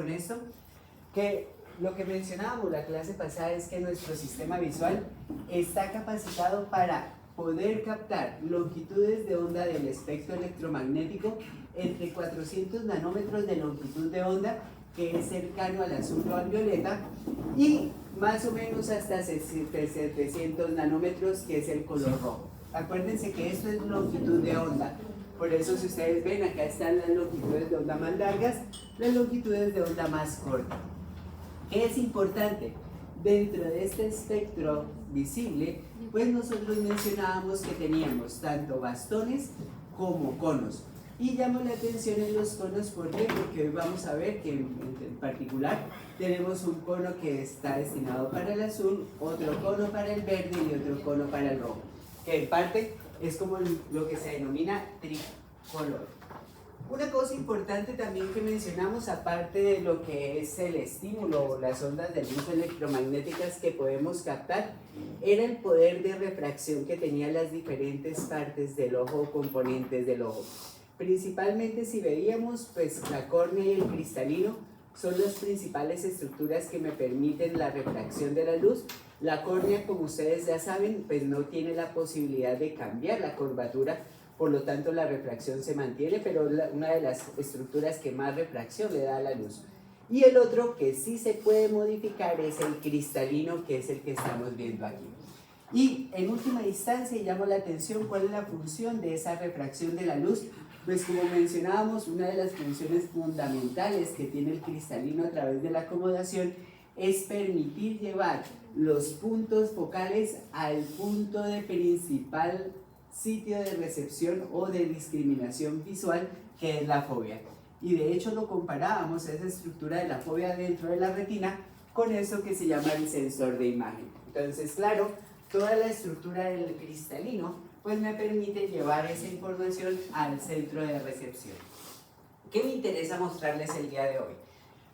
con esto? Que lo que mencionábamos la clase pasada es que nuestro sistema visual está capacitado para poder captar longitudes de onda del espectro electromagnético entre 400 nanómetros de longitud de onda, que es cercano al azul o al violeta, y más o menos hasta 700 nanómetros, que es el color rojo. Acuérdense que esto es longitud de onda. Por eso, si ustedes ven, acá están las longitudes de onda más largas, las longitudes de onda más cortas. ¿Qué es importante? Dentro de este espectro visible, pues nosotros mencionábamos que teníamos tanto bastones como conos. Y llamo la atención en los conos, ¿por qué? Porque hoy vamos a ver que en particular tenemos un cono que está destinado para el azul, otro cono para el verde y otro cono para el rojo, que en parte es como lo que se denomina tricolor. Una cosa importante también que mencionamos, aparte de lo que es el estímulo o las ondas de luz electromagnéticas que podemos captar, era el poder de refracción que tenían las diferentes partes del ojo o componentes del ojo. Principalmente, si veíamos, pues la córnea y el cristalino son las principales estructuras que me permiten la refracción de la luz. La córnea, como ustedes ya saben, pues no tiene la posibilidad de cambiar la curvatura, por lo tanto la refracción se mantiene, pero una de las estructuras que más refracción le da a la luz. Y el otro que sí se puede modificar es el cristalino, que es el que estamos viendo aquí. Y en última instancia llamo la atención cuál es la función de esa refracción de la luz. Pues como mencionábamos, una de las funciones fundamentales que tiene el cristalino a través de la acomodación es permitir llevar los puntos focales al punto de principal sitio de recepción o de discriminación visual, que es la fóvea. Y de hecho lo comparábamos, esa estructura de la fóvea dentro de la retina, con eso que se llama el sensor de imagen. Entonces, claro, toda la estructura del cristalino pues me permite llevar esa información al centro de recepción. ¿Qué me interesa mostrarles el día de hoy?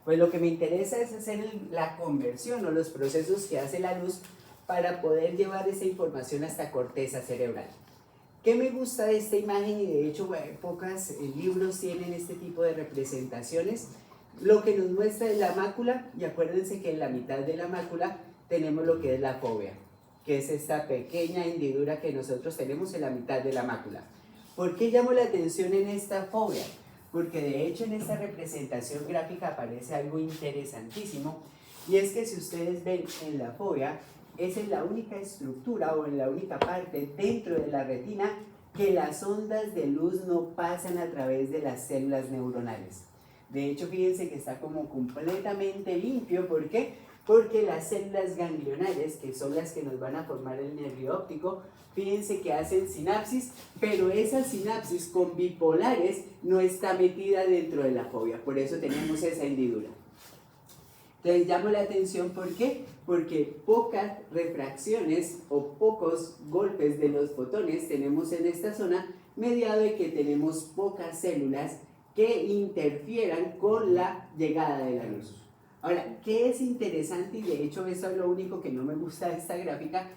Pues lo que me interesa es hacer la conversión o los procesos que hace la luz para poder llevar esa información hasta corteza cerebral. ¿Qué me gusta de esta imagen? Y de hecho pocos libros tienen este tipo de representaciones. Lo que nos muestra es la mácula, y acuérdense que en la mitad de la mácula tenemos lo que es la fóvea, que es esta pequeña hendidura que nosotros tenemos en la mitad de la mácula. ¿Por qué llamo la atención en esta fóvea? Porque de hecho en esta representación gráfica aparece algo interesantísimo, y es que si ustedes ven en la fóvea, es en la única estructura o en la única parte dentro de la retina que las ondas de luz no pasan a través de las células neuronales. De hecho, fíjense que está como completamente limpio. ¿Por qué? Porque las células ganglionales, que son las que nos van a formar el nervio óptico, fíjense que hacen sinapsis, pero esa sinapsis con bipolares no está metida dentro de la fóvea, por eso tenemos esa hendidura. Entonces llamo la atención, ¿por qué? Porque pocas refracciones o pocos golpes de los fotones tenemos en esta zona, mediado de que tenemos pocas células que interfieran con la llegada de la luz. Ahora, ¿qué es interesante? Y de hecho eso es lo único que no me gusta de esta gráfica,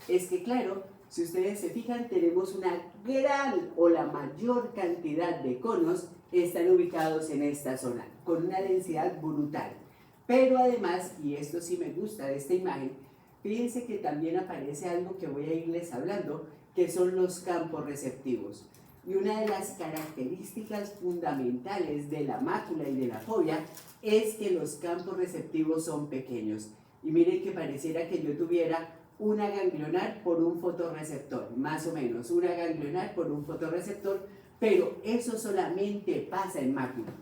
es que claro, si ustedes se fijan, tenemos una gran o la mayor cantidad de conos que están ubicados en esta zona, con una densidad brutal. Pero además, y esto sí me gusta de esta imagen, fíjense que también aparece algo que voy a irles hablando, que son los campos receptivos. Y una de las características fundamentales de la mácula y de la fóvea es que los campos receptivos son pequeños. Y miren que pareciera que yo tuviera una ganglionar por un fotorreceptor, más o menos, una ganglionar por un fotorreceptor, pero eso solamente pasa en mácula,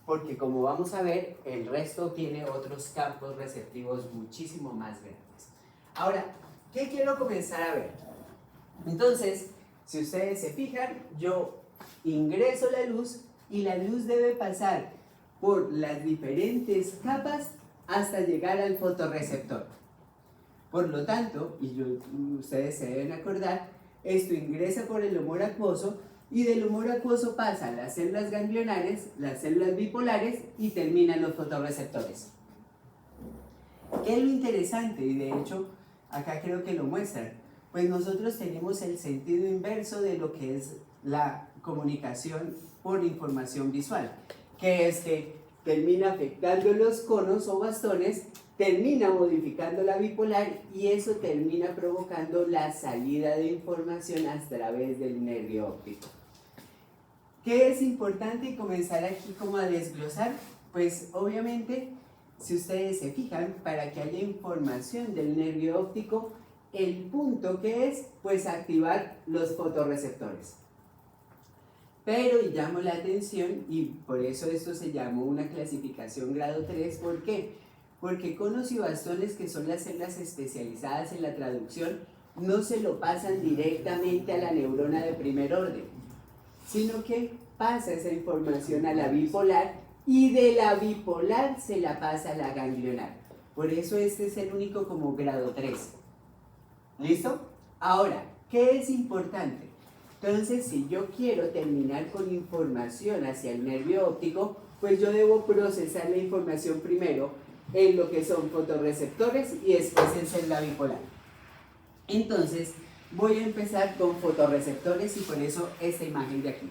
porque como vamos a ver, el resto tiene otros campos receptivos muchísimo más grandes. Ahora, ¿qué quiero comenzar a ver? Entonces, si ustedes se fijan, yo ingreso la luz y la luz debe pasar por las diferentes capas hasta llegar al fotorreceptor. Por lo tanto, ustedes se deben acordar, esto ingresa por el humor acuoso y del humor acuoso pasa a las células ganglionares, las células bipolares y terminan los fotorreceptores. ¿Qué es lo interesante? Y de hecho, acá creo que lo muestran. Pues nosotros tenemos el sentido inverso de lo que es la comunicación por información visual, que es que termina afectando los conos o bastones, termina modificando la bipolar y eso termina provocando la salida de información a través del nervio óptico. ¿Qué es importante comenzar aquí como a desglosar? Pues obviamente, si ustedes se fijan, para que haya información del nervio óptico, el punto que es, pues activar los fotorreceptores. Pero y llamo la atención, y por eso esto se llamó una clasificación grado 3, ¿por qué? Porque conos y bastones, que son las células especializadas en la traducción, no se lo pasan directamente a la neurona de primer orden, sino que pasa esa información a la bipolar y de la bipolar se la pasa a la ganglionar. Por eso este es el único como grado 3. ¿Listo? Ahora, ¿qué es importante? Entonces, si yo quiero terminar con información hacia el nervio óptico, pues yo debo procesar la información primero en lo que son fotorreceptores y después en célula bipolar. Entonces, voy a empezar con fotorreceptores y por eso esta imagen de aquí.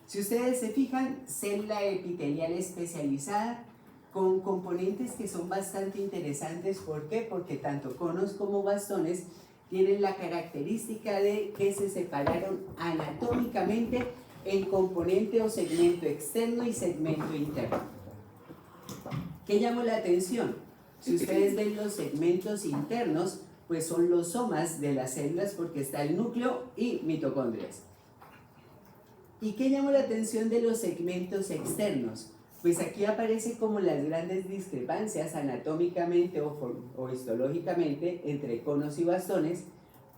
Si ustedes se fijan, célula epitelial especializada con componentes que son bastante interesantes. ¿Por qué? Porque tanto conos como bastones tienen la característica de que se separaron anatómicamente en componente o segmento externo y segmento interno. ¿Qué llamó la atención? Si ustedes ven los segmentos internos, pues son los somas de las células porque está el núcleo y mitocondrias. ¿Y qué llamó la atención de los segmentos externos? Pues aquí aparece como las grandes discrepancias anatómicamente o histológicamente entre conos y bastones,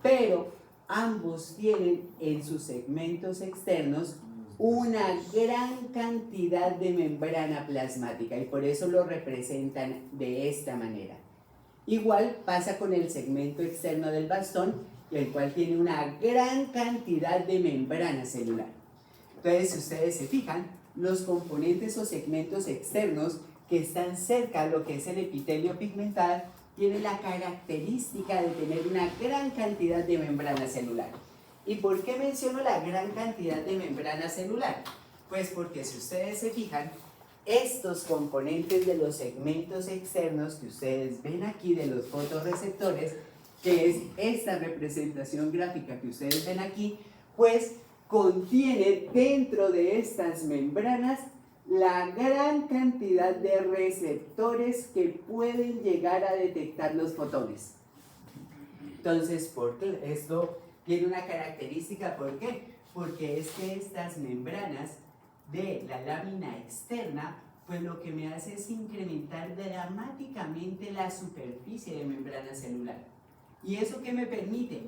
pero ambos tienen en sus segmentos externos una gran cantidad de membrana plasmática y por eso lo representan de esta manera. Igual pasa con el segmento externo del bastón, el cual tiene una gran cantidad de membrana celular. Entonces, si ustedes se fijan, los componentes o segmentos externos que están cerca a lo que es el epitelio pigmentado tienen la característica de tener una gran cantidad de membrana celular. ¿Y por qué menciono la gran cantidad de membrana celular? Pues porque si ustedes se fijan, estos componentes de los segmentos externos que ustedes ven aquí de los fotorreceptores, que es esta representación gráfica que ustedes ven aquí, pues contiene dentro de estas membranas la gran cantidad de receptores que pueden llegar a detectar los fotones. Entonces, esto tiene una característica, ¿por qué? Porque es que estas membranas de la lámina externa, pues lo que me hace es incrementar dramáticamente la superficie de membrana celular. ¿Y eso qué me permite?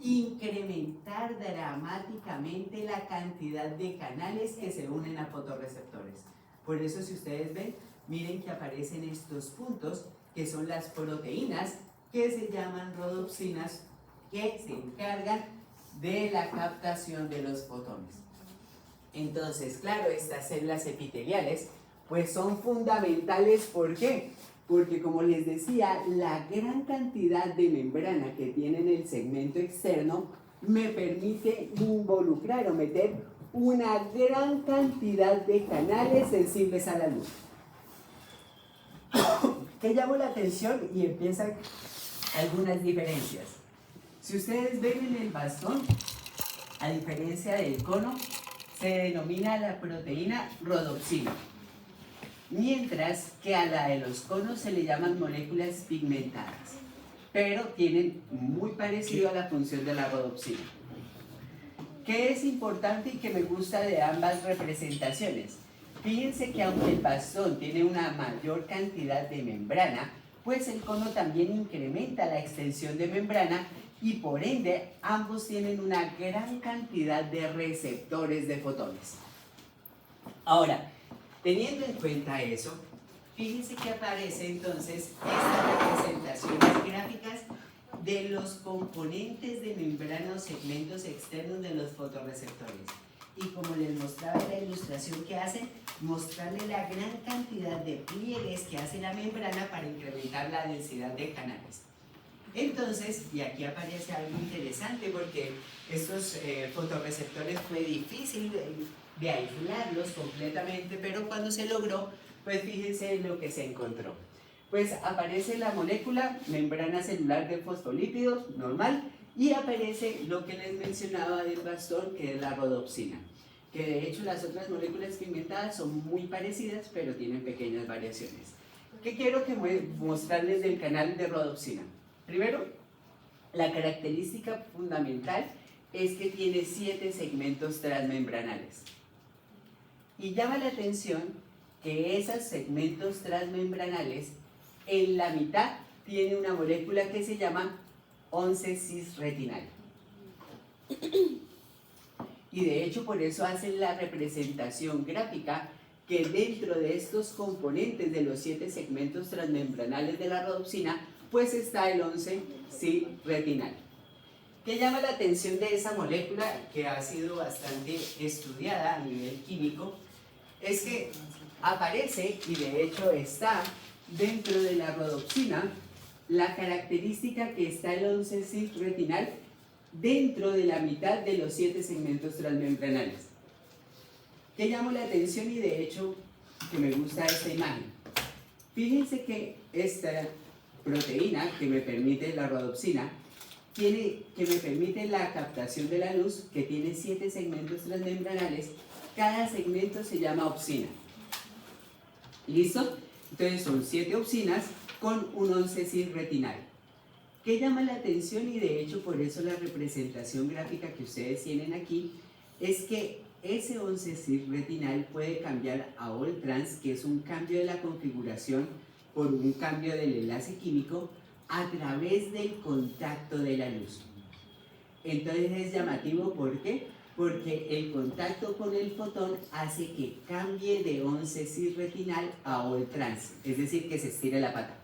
Incrementar dramáticamente la cantidad de canales que se unen a fotorreceptores. Por eso, si ustedes ven, miren que aparecen estos puntos que son las proteínas que se llaman rodopsinas, que se encargan de la captación de los fotones. Entonces, claro, estas células epiteliales pues son fundamentales. ¿Por qué? Porque, como les decía, la gran cantidad de membrana que tiene en el segmento externo me permite involucrar o meter una gran cantidad de canales sensibles a la luz. ¿Qué llamó la atención? Y empiezan algunas diferencias. Si ustedes ven en el bastón, a diferencia del cono, se denomina la proteína rodopsina, mientras que a la de los conos se le llaman moléculas pigmentadas, pero tienen muy parecido a la función de la rodopsina. ¿Qué es importante y que me gusta de ambas representaciones? Fíjense que aunque el bastón tiene una mayor cantidad de membrana, pues el cono también incrementa la extensión de membrana y por ende ambos tienen una gran cantidad de receptores de fotones. Ahora, teniendo en cuenta eso, fíjense que aparece entonces estas representaciones gráficas de los componentes de membrana o segmentos externos de los fotorreceptores. Y como les mostraba en la ilustración que hacen, mostrarle la gran cantidad de pliegues que hace la membrana para incrementar la densidad de canales. Entonces, y aquí aparece algo interesante porque estos fotorreceptores fue difícil de aislarlos completamente, pero cuando se logró, Pues fíjense lo que se encontró. Pues aparece la molécula membrana celular de fosfolípidos, normal, y aparece lo que les mencionaba del bastón, que es la rodopsina. Que de hecho las otras moléculas pigmentadas son muy parecidas, pero tienen pequeñas variaciones. ¿Qué quiero que mostrarles del canal de rodopsina? Primero, la característica fundamental es que tiene 7 segmentos transmembranales. Y llama la atención que esos segmentos transmembranales, en la mitad tiene una molécula que se llama 11-cis-retinal. Y de hecho por eso hacen la representación gráfica que dentro de estos componentes de los 7 segmentos transmembranales de la rodopsina, pues está el 11-cis-retinal. ¿Qué llama la atención de esa molécula, que ha sido bastante estudiada a nivel químico? Es que aparece, y de hecho está dentro de la rodopsina, la característica que está el 11-cis-retinal dentro de la mitad de los 7 segmentos transmembranales. ¿Qué llama la atención? Y de hecho que me gusta esta imagen. Fíjense que esta proteína que me permite la rodopsina, que me permite la captación de la luz, que tiene 7 segmentos transmembranales. Cada segmento se llama opsina. ¿Listo? Entonces son 7 opsinas con un 11-cis-retinal. ¿Qué llama la atención? Y de hecho por eso la representación gráfica que ustedes tienen aquí es que ese 11-cis-retinal puede cambiar a all trans, que es un cambio de la configuración por un cambio del enlace químico a través del contacto de la luz. Entonces es llamativo, ¿por qué? Porque el contacto con el fotón hace que cambie de 11-cis-retinal a all trans, es decir, que se estire la pata.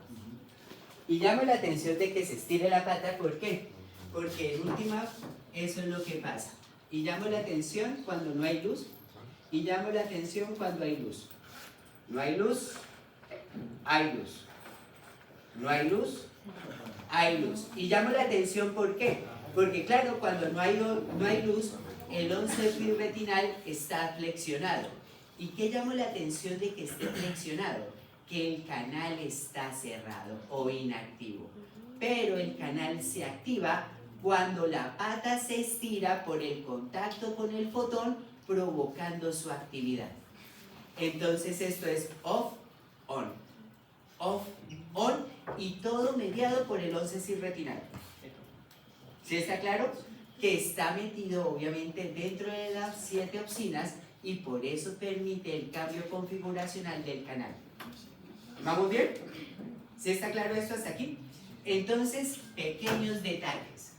Y llama la atención de que se estire la pata, ¿por qué? Porque en última eso es lo que pasa. Y llama la atención cuando no hay luz, y llama la atención cuando hay luz. No hay luz, hay luz. No hay luz, hay luz. Y llama la atención, ¿por qué? Porque claro, cuando no hay luz, el 11-cis-retinal está flexionado. ¿Y qué llama la atención de que esté flexionado? Que el canal está cerrado o inactivo. Pero el canal se activa cuando la pata se estira por el contacto con el fotón, provocando su actividad. Entonces esto es off, on. Off, on, y todo mediado por el 11-cis-retinal. ¿Sí está claro? Que está metido obviamente dentro de las 7 opsinas y por eso permite el cambio configuracional del canal. ¿Vamos bien? ¿Sí está claro esto hasta aquí? Entonces, pequeños detalles.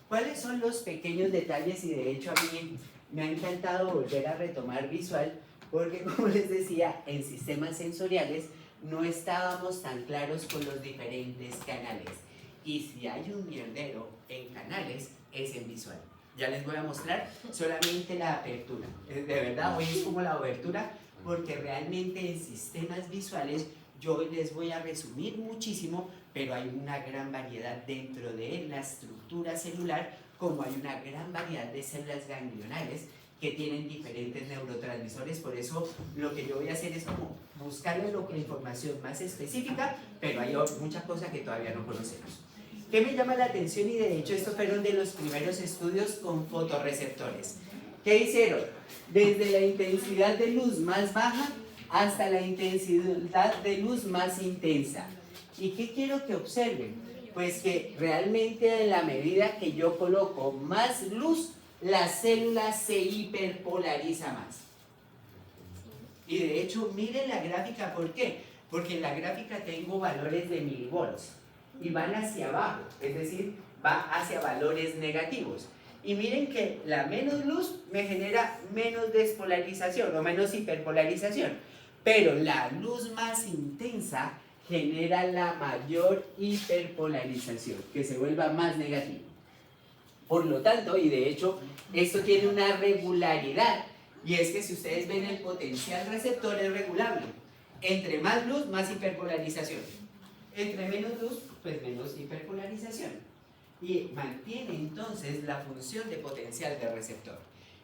¿Cuáles son los pequeños detalles? Y de hecho a mí me ha encantado volver a retomar visual, porque como les decía, en sistemas sensoriales no estábamos tan claros con los diferentes canales. Y si hay un mierdero en canales, es en visual. Ya les voy a mostrar solamente la apertura. De verdad, hoy es como la abertura, porque realmente en sistemas visuales yo hoy les voy a resumir muchísimo, pero hay una gran variedad dentro de la estructura celular, como hay una gran variedad de células ganglionales que tienen diferentes neurotransmisores. Por eso lo que yo voy a hacer es como buscarles la información más específica, pero hay muchas cosas que todavía no conocemos. ¿Qué me llama la atención? Y de hecho estos fueron de los primeros estudios con fotorreceptores. ¿Qué hicieron? Desde la intensidad de luz más baja hasta la intensidad de luz más intensa. ¿Y qué quiero que observen? Pues que realmente en la medida que yo coloco más luz, la célula se hiperpolariza más. Y de hecho, miren la gráfica, ¿por qué? Porque en la gráfica tengo valores de milivolts y van hacia abajo, es decir, va hacia valores negativos. Y miren que la menos luz me genera menos despolarización o menos hiperpolarización, pero la luz más intensa genera la mayor hiperpolarización, que se vuelva más negativo. Por lo tanto, y de hecho, esto tiene una regularidad, y es que si ustedes ven el potencial receptor es regulable. Entre más luz, más hiperpolarización. Entre menos luz, pues menos hiperpolarización. Y mantiene entonces la función de potencial de receptor.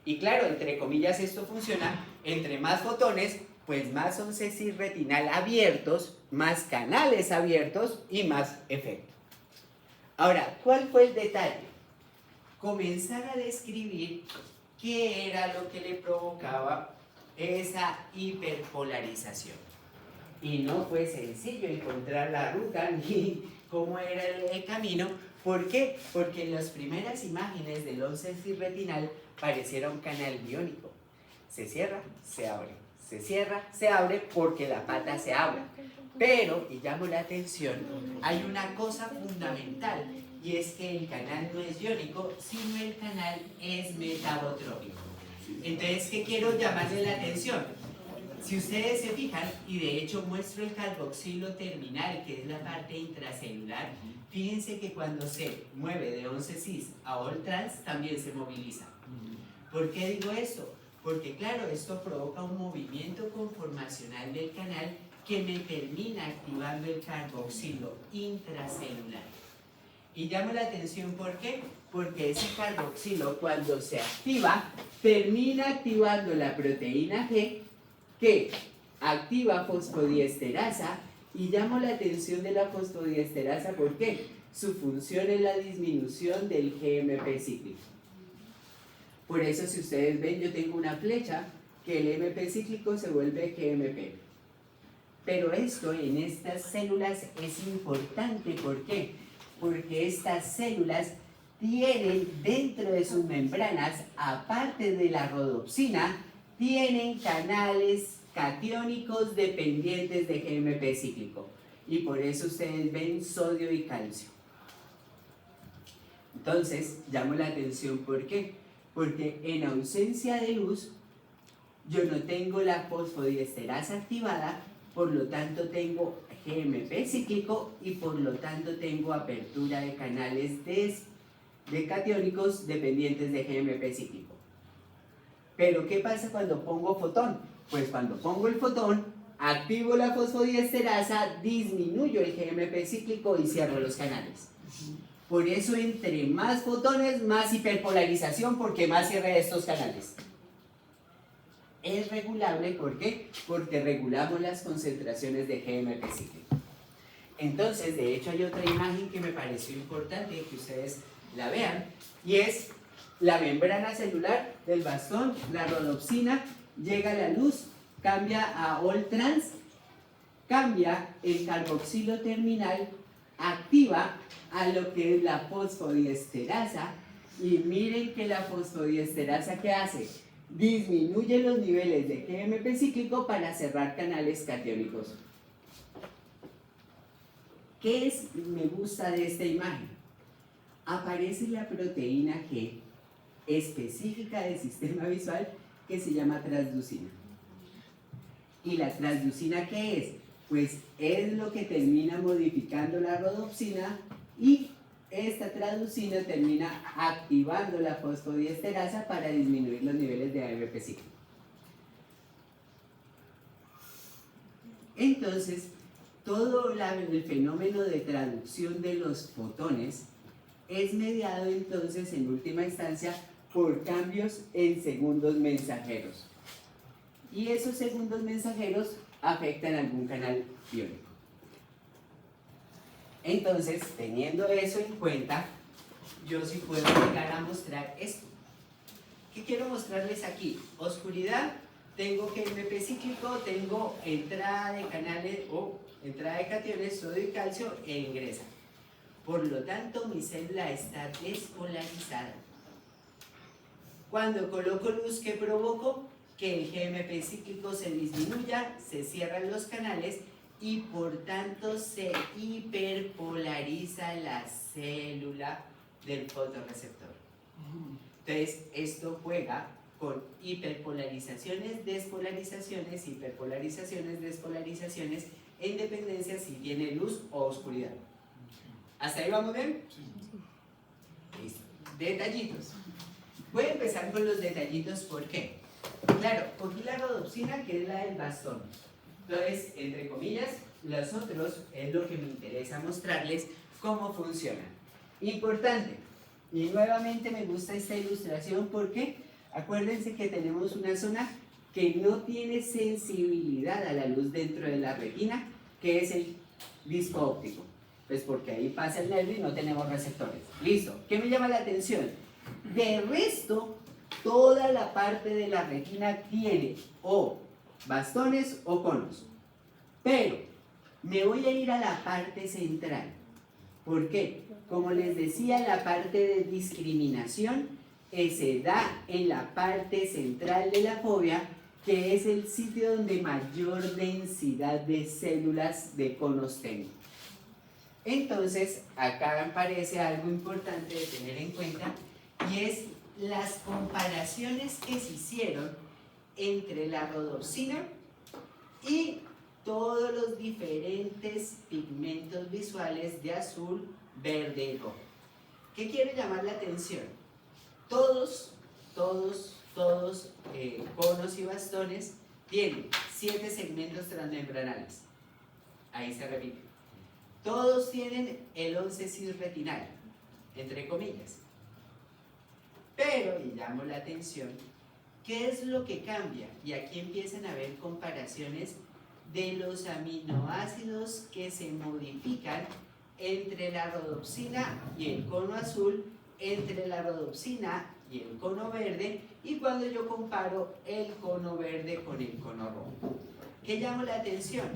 Y claro, entre comillas, esto funciona entre más fotones, pues más 11 cis retinal abiertos, más canales abiertos y más efecto. Ahora, ¿cuál fue el detalle? Comenzar a describir qué era lo que le provocaba esa hiperpolarización. Y no fue sencillo encontrar la ruta ni cómo era el camino. ¿Por qué? Porque en las primeras imágenes del 11 cis retinal pareciera un canal biónico. Se cierra, se abre, se cierra, se abre porque la pata se abre. Pero, y llamo la atención, hay una cosa fundamental, y es que el canal no es iónico, sino el canal es metabotrópico. Entonces, ¿qué quiero llamarle la atención? Si ustedes se fijan, y de hecho muestro el carboxilo terminal, que es la parte intracelular, fíjense que cuando se mueve de 11 cis a all trans, también se moviliza. ¿Por qué digo esto? Porque claro, esto provoca un movimiento conformacional del canal que me termina activando el carboxilo intracelular. Y llamo la atención, ¿por qué? Porque ese carboxilo, cuando se activa, termina activando la proteína G, que activa fosfodiesterasa, y llamo la atención de la fosfodiesterasa, ¿por qué? Su función es la disminución del GMP cíclico. Por eso, si ustedes ven, yo tengo una flecha que el MP cíclico se vuelve GMP. Pero esto en estas células es importante, ¿por qué? Porque estas células tienen dentro de sus membranas, aparte de la rodopsina, tienen canales catiónicos dependientes de GMP cíclico. Y por eso ustedes ven sodio y calcio. Entonces, llamo la atención, ¿por qué? Porque en ausencia de luz, yo no tengo la fosfodiesterasa activada, por lo tanto tengo GMP cíclico y por lo tanto tengo apertura de canales de catiónicos dependientes de GMP cíclico. Pero ¿qué pasa cuando pongo fotón? Pues cuando pongo el fotón, activo la fosfodiesterasa, disminuyo el GMP cíclico y cierro los canales. Por eso entre más fotones, más hiperpolarización, porque más cierre de estos canales. Es regulable, ¿por qué? Porque regulamos las concentraciones de GMP cíclico. Entonces, de hecho, hay otra imagen que me pareció importante que ustedes la vean, y es la membrana celular del bastón, la rodopsina, llega a la luz, cambia a all trans, cambia el carboxilo terminal, activa a lo que es la fosfodiesterasa, y miren que la fosfodiesterasa, ¿qué hace? Disminuye los niveles de GMP cíclico para cerrar canales catiónicos. ¿Qué me gusta de esta imagen? Aparece la proteína G específica del sistema visual que se llama transducina. ¿Y la transducina qué es? Pues es lo que termina modificando la rodopsina, y esta transducina termina activando la fosfodiesterasa para disminuir los niveles de AMP cíclico. Entonces, todo el fenómeno de traducción de los fotones es mediado entonces en última instancia por cambios en segundos mensajeros. Y esos segundos mensajeros afectan algún canal biónico. Entonces, teniendo eso en cuenta, yo sí puedo llegar a mostrar esto. ¿Qué quiero mostrarles aquí? Oscuridad, tengo GMP cíclico, tengo entrada de canales o entrada de cationes, sodio y calcio, e ingresa. Por lo tanto, mi célula está despolarizada. Cuando coloco luz, ¿qué provoco? Que el GMP cíclico se disminuya, se cierran los canales y por tanto se hiperpolariza la célula del fotorreceptor. Entonces, esto juega con hiperpolarizaciones, despolarizaciones, hiperpolarizaciones, despolarizaciones, en dependencia si tiene luz o oscuridad. ¿Hasta ahí vamos bien? Sí. Listo. Detallitos. Voy a empezar con los detallitos, ¿por qué? Claro, cogí la rodopsina, que es la del bastón. Entonces, entre comillas, los otros es lo que me interesa mostrarles cómo funcionan. Importante, y nuevamente me gusta esta ilustración porque acuérdense que tenemos una zona que no tiene sensibilidad a la luz dentro de la retina, que es el disco óptico. Pues porque ahí pasa el nervio y no tenemos receptores. Listo. ¿Qué me llama la atención? De resto, toda la parte de la retina tiene o bastones o conos. Pero me voy a ir a la parte central. ¿Por qué? Como les decía, la parte de discriminación se da en la parte central de la fóvea, que es el sitio donde mayor densidad de células de conos tengo. Entonces, acá aparece algo importante de tener en cuenta, y es las comparaciones que se hicieron entre la rodopsina y todos los diferentes pigmentos visuales de azul, verde y rojo. ¿Qué quiere llamar la atención? Todos conos y bastones tienen 7 segmentos transmembranales. Ahí se repite. Todos tienen el 11 cis retinal, entre comillas. Pero, y llamo la atención, ¿qué es lo que cambia? Y aquí empiezan a haber comparaciones de los aminoácidos que se modifican entre la rodopsina y el cono azul, entre la rodopsina y el cono verde, y cuando yo comparo el cono verde con el cono rojo. ¿Qué llama la atención?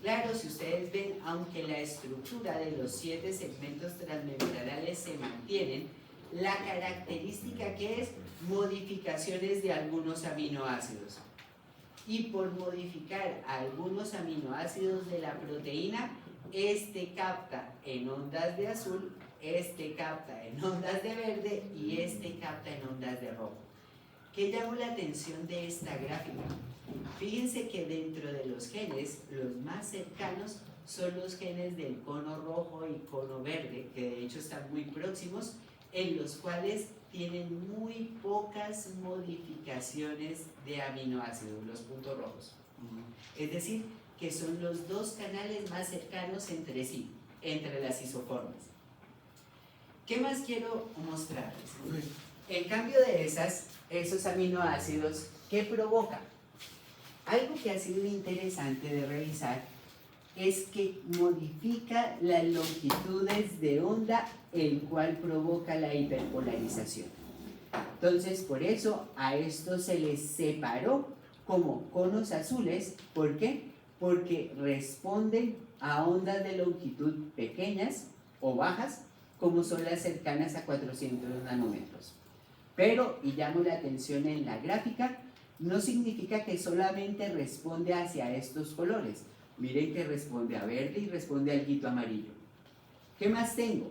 Claro, si ustedes ven, aunque la estructura de los 7 segmentos transmembranales se mantienen, la característica que es modificaciones de algunos aminoácidos. Y por modificar algunos aminoácidos de la proteína, este capta en ondas de azul, este capta en ondas de verde y este capta en ondas de rojo. ¿Qué llamó la atención de esta gráfica? Fíjense que dentro de los genes, los más cercanos son los genes del cono rojo y cono verde, que de hecho están muy próximos, en los cuales tienen muy pocas modificaciones de aminoácidos, los puntos rojos. Es decir, que son los dos canales más cercanos entre sí, entre las isoformas. ¿Qué más quiero mostrarles? En cambio de esos aminoácidos, ¿qué provoca? Algo que ha sido interesante de revisar es que modifica las longitudes de onda, el cual provoca la hiperpolarización. Entonces, por eso a esto se les separó como conos azules. ¿Por qué? Porque responden a ondas de longitud pequeñas o bajas, como son las cercanas a 400 nanómetros. Pero, y llamo la atención en la gráfica, no significa que solamente responde hacia estos colores. Miren que responde a verde y responde al guito amarillo. ¿Qué más tengo?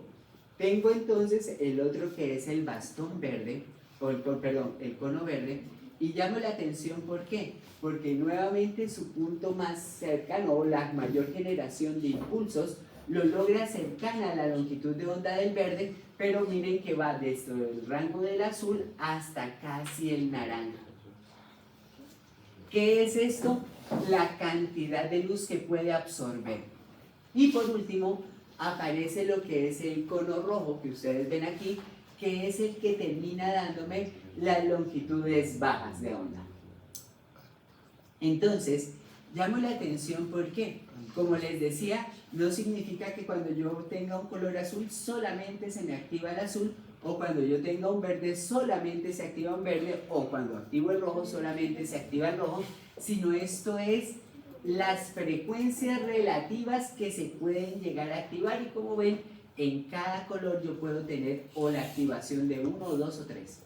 Tengo entonces el otro que es el bastón verde, el cono verde, y llamo la atención, ¿por qué? Porque nuevamente su punto más cercano, o la mayor generación de impulsos, lo logra cercana a la longitud de onda del verde, pero miren que va desde el rango del azul hasta casi el naranja. ¿Qué es esto? La cantidad de luz que puede absorber. Y por último, aparece lo que es el cono rojo, que ustedes ven aquí, que es el que termina dándome las longitudes bajas de onda. Entonces, llamo la atención porque, como les decía, no significa que cuando yo tenga un color azul solamente se me activa el azul, o cuando yo tenga un verde solamente se activa un verde, o cuando activo el rojo solamente se activa el rojo, sino esto es las frecuencias relativas que se pueden llegar a activar, y como ven, en cada color yo puedo tener o la activación de 1, 2 o 3.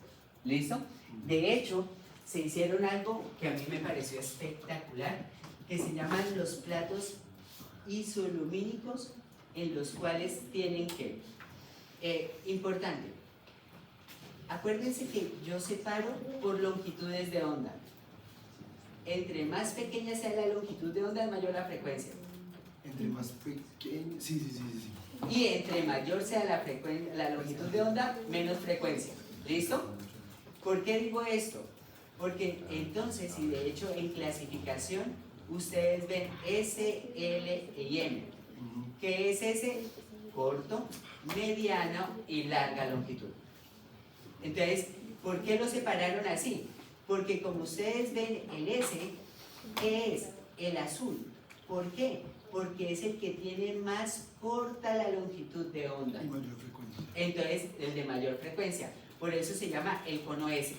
¿Listo? De hecho, se hicieron algo que a mí me pareció espectacular, que se llaman los platos isolumínicos, en los cuales tienen que, importante, acuérdense que yo separo por longitudes de onda. Entre más pequeña sea la longitud de onda, mayor la frecuencia. Entre más pequeño, sí. Y entre mayor sea la longitud de onda, menos frecuencia. ¿Listo? ¿Por qué digo esto? Porque entonces, y de hecho en clasificación, ustedes ven S, L y M. ¿Qué es S? Corto, mediano y larga longitud. Entonces, ¿por qué lo separaron así? Porque como ustedes ven, el S es el azul. ¿Por qué? Porque es el que tiene más corta la longitud de onda. Y mayor frecuencia. Entonces, el de mayor frecuencia. Por eso se llama el cono S.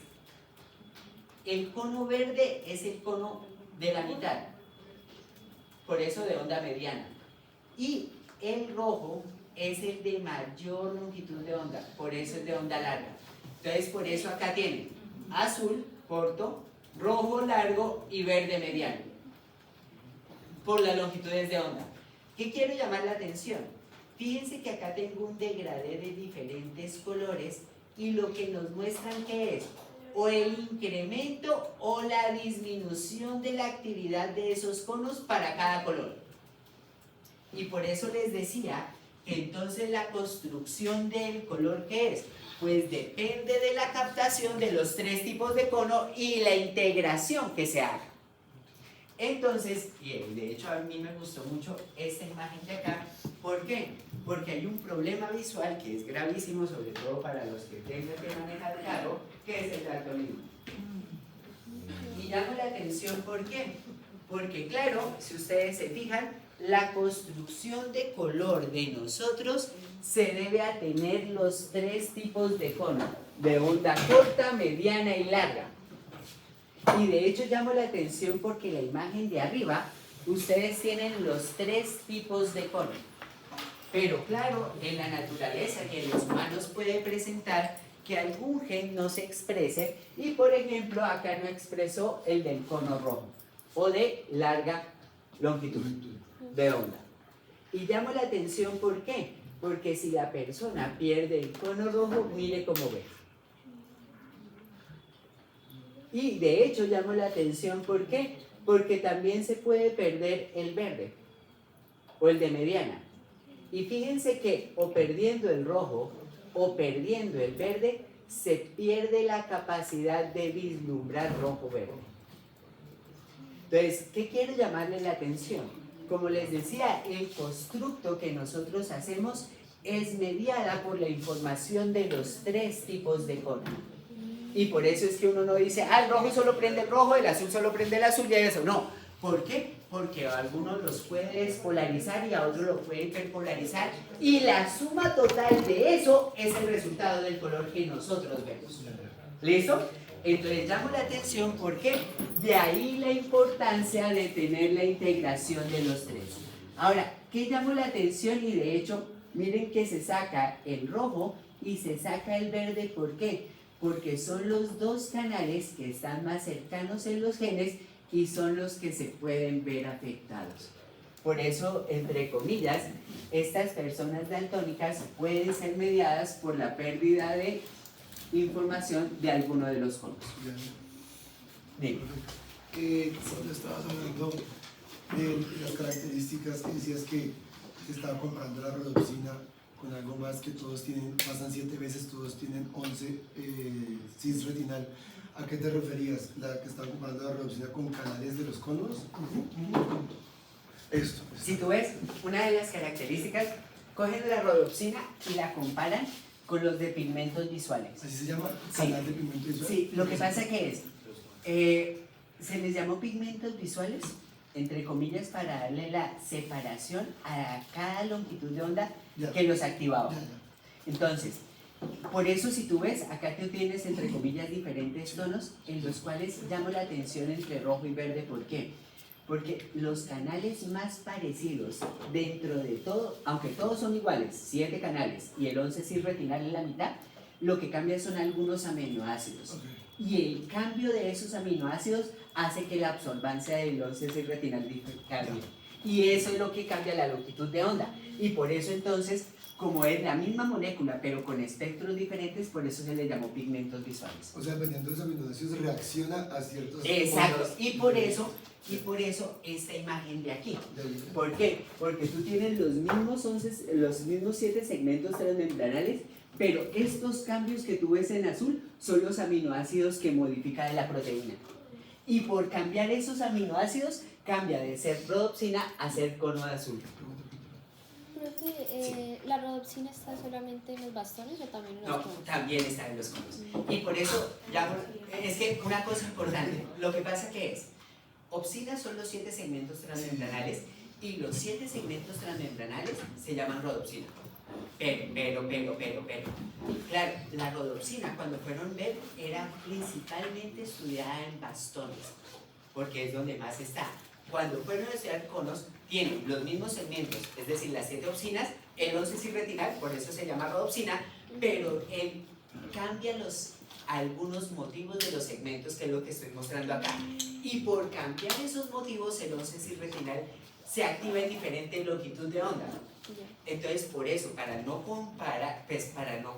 El cono verde es el cono de la mitad. Por eso de onda mediana. Y el rojo es el de mayor longitud de onda. Por eso es de onda larga. Entonces, por eso acá tienen azul, corto, rojo, largo y verde mediano. Por las longitudes de onda. ¿Qué quiero llamar la atención? Fíjense que acá tengo un degradé de diferentes colores y lo que nos muestran que es o el incremento o la disminución de la actividad de esos conos para cada color. Y por eso les decía que entonces la construcción del color, ¿qué es? Pues depende de la captación de los tres tipos de cono y la integración que se haga. Entonces, y de hecho a mí me gustó mucho esta imagen de acá. ¿Por qué? Porque hay un problema visual que es gravísimo, sobre todo para los que tengan que manejar carro, que es el daltonismo. Y llamo la atención, ¿por qué? Porque claro, si ustedes se fijan, la construcción de color de nosotros se debe a tener los tres tipos de cono, de onda corta, mediana y larga. Y de hecho llamo la atención porque la imagen de arriba, ustedes tienen los tres tipos de cono. Pero claro, en la naturaleza y en los humanos puede presentar que algún gen no se exprese y por ejemplo acá no expresó el del cono rojo o de larga longitud de onda. Y llamo la atención, ¿por qué? Porque si la persona pierde el cono rojo, mire cómo ve. Y de hecho llamo la atención, ¿por qué? Porque también se puede perder el verde o el de mediana. Y fíjense que o perdiendo el rojo o perdiendo el verde, se pierde la capacidad de vislumbrar rojo-verde. Entonces, ¿qué quiero llamarle la atención? Como les decía, el constructo que nosotros hacemos es mediada por la información de los tres tipos de cono. Y por eso es que uno no dice, el rojo solo prende el rojo, el azul solo prende el azul y eso. No. ¿Por qué? Porque a algunos los puede despolarizar y a otros los puede hiperpolarizar. Y la suma total de eso es el resultado del color que nosotros vemos. ¿Listo? Entonces llamo la atención porque de ahí la importancia de tener la integración de los tres. Ahora, ¿qué llamo la atención? Y de hecho, miren que se saca el rojo y se saca el verde. ¿Por qué? Porque son los dos canales que están más cercanos en los genes y son los que se pueden ver afectados. Por eso, entre comillas, estas personas daltónicas pueden ser mediadas por la pérdida de información de alguno de los conos. Cuando estabas hablando de las características que decías que se estaba comparando la rodopsina con algo más que todos tienen, pasan 7 veces, todos tienen 11 cis retinal. ¿A qué te referías? ¿La que estaba comparando la rodopsina con canales de los conos? Esto. Si tú ves, una de las características, cogen la rodopsina y la comparan con los de pigmentos visuales. ¿Así se llama? ¿Canal de pigmento visual? Sí, lo que pasa que es, se les llamó pigmentos visuales, entre comillas, para darle la separación a cada longitud de onda que los activaba. Entonces, por eso si tú ves, acá tú tienes entre comillas diferentes tonos en los cuales llamo la atención entre rojo y verde. ¿Por qué? Porque los canales más parecidos dentro de todo, aunque todos son iguales, 7 canales y el 11 cis retinal en la mitad, lo que cambia son algunos aminoácidos. Y el cambio de esos aminoácidos hace que la absorbancia del 11 cis retinal cambie. Y eso es lo que cambia la longitud de onda. Y por eso entonces, como es la misma molécula pero con espectros diferentes, por eso se le llamó pigmentos visuales. O sea, dependiendo de los aminoácidos reacciona a ciertos... Exacto, y por eso esta imagen de aquí. ¿Por qué? Porque tú tienes los mismos 7 segmentos transmembranales, pero estos cambios que tú ves en azul son los aminoácidos que modifica de la proteína. Y por cambiar esos aminoácidos, cambia de ser rodopsina a ser cono de azul. Profe, ¿la rodopsina está solamente en los bastones o también en los No, conos? también está en los conos. Y por eso, es que una cosa importante, lo que pasa que es, opsina son los 7 segmentos transmembranales y los 7 segmentos transmembranales se llaman rodopsina. Pero. Claro, la rodopsina cuando fueron ver era principalmente estudiada en bastones, porque es donde más está. Cuando fueron a estudiar conos, tienen los mismos segmentos, es decir, las 7 opsinas, el 11 es irretinal, por eso se llama rodopsina, pero él cambia algunos motivos de los segmentos, que es lo que estoy mostrando acá. Y por cambiar esos motivos, el 11 es irretinal se activa en diferente longitud de onda. Entonces, por eso, para no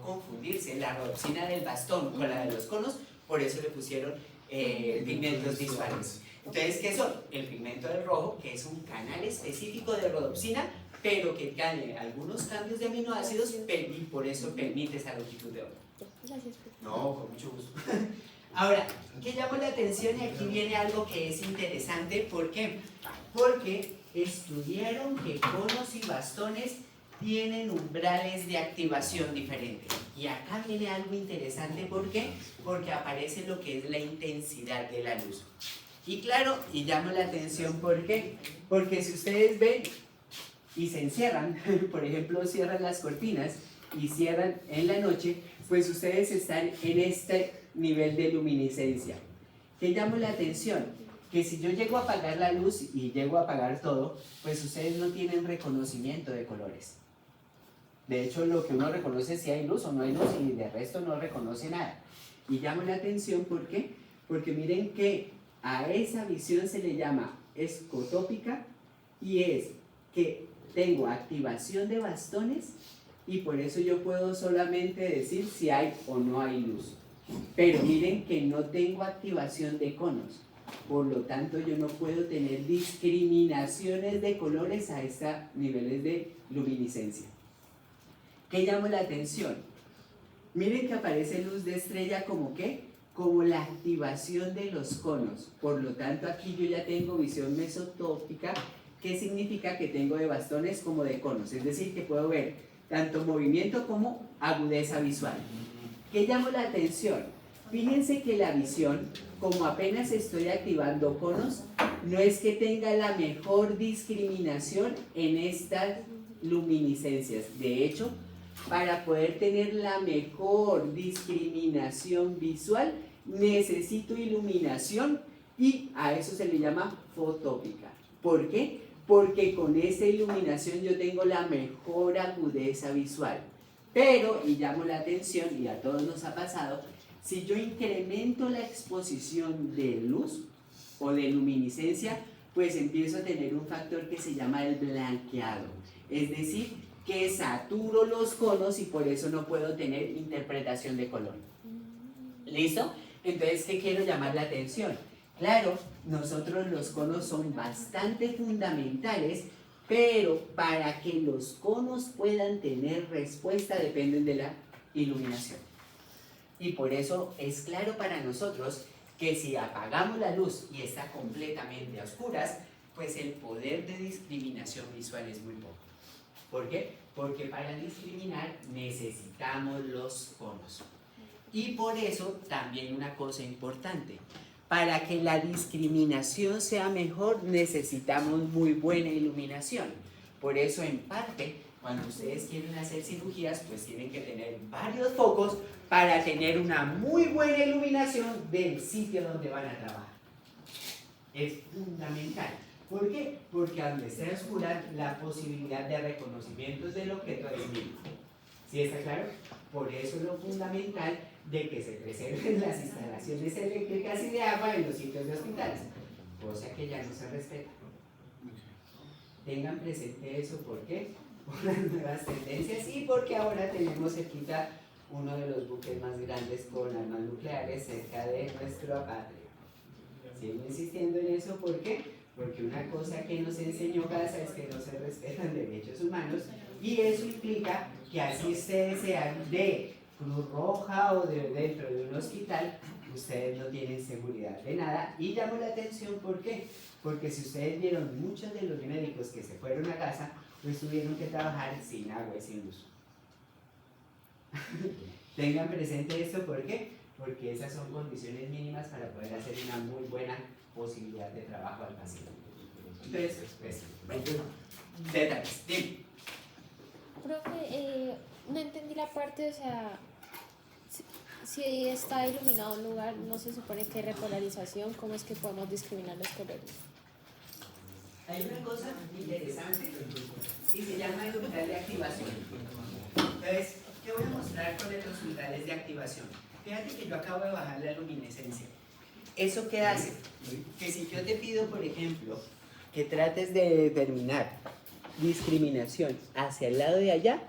confundirse la rodopsina del bastón con la de los conos, por eso le pusieron pigmentos visuales. Entonces, ¿qué son? El pigmento del rojo, que es un canal específico de rodopsina, pero que tiene algunos cambios de aminoácidos y por eso permite esa longitud de onda. Gracias. No, con mucho gusto. Ahora, ¿qué llama la atención? Y aquí viene algo que es interesante. ¿Por qué? Porque estudiaron que conos y bastones tienen umbrales de activación diferentes. Y acá viene algo interesante. ¿Por qué? Porque aparece lo que es la intensidad de la luz. Y claro, y llama la atención, ¿por qué? Porque si ustedes ven y se encierran, por ejemplo, cierran las cortinas y cierran en la noche, pues ustedes están en este nivel de luminiscencia. ¿Qué llama la atención? Que si yo llego a apagar la luz y llego a apagar todo, pues ustedes no tienen reconocimiento de colores. De hecho, lo que uno reconoce es si hay luz o no hay luz y de resto no reconoce nada. Y llama la atención, ¿por qué? Porque miren que a esa visión se le llama escotópica y es que tengo activación de bastones y por eso yo puedo solamente decir si hay o no hay luz. Pero miren que no tengo activación de conos, por lo tanto yo no puedo tener discriminaciones de colores a estos niveles de luminiscencia. ¿Qué llama la atención? Miren que aparece luz de estrella como ¿qué? Como la activación de los conos. Por lo tanto, aquí yo ya tengo visión mesotópica, que significa que tengo de bastones como de conos. Es decir, que puedo ver tanto movimiento como agudeza visual. ¿Qué llama la atención? Fíjense que la visión, como apenas estoy activando conos, no es que tenga la mejor discriminación en estas luminiscencias. De hecho, para poder tener la mejor discriminación visual, necesito iluminación y a eso se le llama fotópica. ¿Por qué? Porque con esa iluminación yo tengo la mejor agudeza visual. Pero, y llamo la atención, y a todos nos ha pasado, si yo incremento la exposición de luz o de luminiscencia, pues empiezo a tener un factor que se llama el blanqueado. Es decir, que saturo los conos y por eso no puedo tener interpretación de color. ¿Listo? Entonces, ¿qué quiero llamar la atención? Claro, nosotros los conos son bastante fundamentales, pero para que los conos puedan tener respuesta dependen de la iluminación. Y por eso es claro para nosotros que si apagamos la luz y está completamente a oscuras, pues el poder de discriminación visual es muy poco. ¿Por qué? Porque para discriminar necesitamos los conos. Y por eso también una cosa importante, para que la discriminación sea mejor necesitamos muy buena iluminación. Por eso en parte, cuando ustedes quieren hacer cirugías, pues tienen que tener varios focos para tener una muy buena iluminación del sitio donde van a trabajar. Es fundamental. ¿Por qué? Porque al estar oscura, la posibilidad de reconocimiento del objeto es mínima. ¿Sí está claro? Por eso es lo fundamental de que se preserven las instalaciones eléctricas y de agua en los sitios de hospitales, cosa que ya no se respeta. Tengan presente eso, ¿por qué? Por las nuevas tendencias y porque ahora tenemos cerquita uno de los buques más grandes con armas nucleares cerca de nuestra patria. Sigo insistiendo en eso, ¿por qué? Porque una cosa que nos enseñó Gaza es que no se respetan derechos humanos y eso implica que así ustedes sean de Cruz Roja o dentro de un hospital, ustedes no tienen seguridad de nada. Y llamo la atención, ¿por qué? Porque si ustedes vieron muchos de los médicos que se fueron a Gaza, pues tuvieron que trabajar sin agua y sin luz. Tengan presente esto, ¿por qué? Porque esas son condiciones mínimas para poder hacer una muy buena posibilidad de trabajo al paciente. Entonces, pues, bueno, detalles. Dime. Profe, no entendí la parte, o sea, si está iluminado un lugar, no se supone que hay repolarización, ¿cómo es que podemos discriminar los colores? Hay una cosa interesante y se llama el umbral de activación. Entonces, ¿qué voy a mostrar con los umbrales de activación? Fíjate que yo acabo de bajar la luminescencia. ¿Eso qué hace? Que si yo te pido, por ejemplo, que trates de determinar discriminación hacia el lado de allá,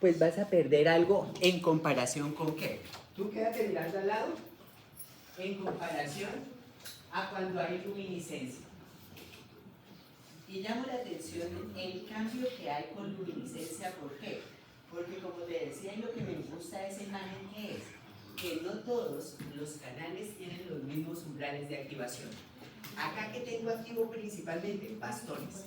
pues vas a perder algo en comparación con qué. Tú quédate mirando al lado en comparación a cuando hay luminiscencia. Y llamo la atención el cambio que hay con luminiscencia. ¿Por qué? Porque como te decía, lo que me gusta de esa imagen es que no todos los canales tienen los mismos umbrales de activación. Acá que tengo activo principalmente bastones.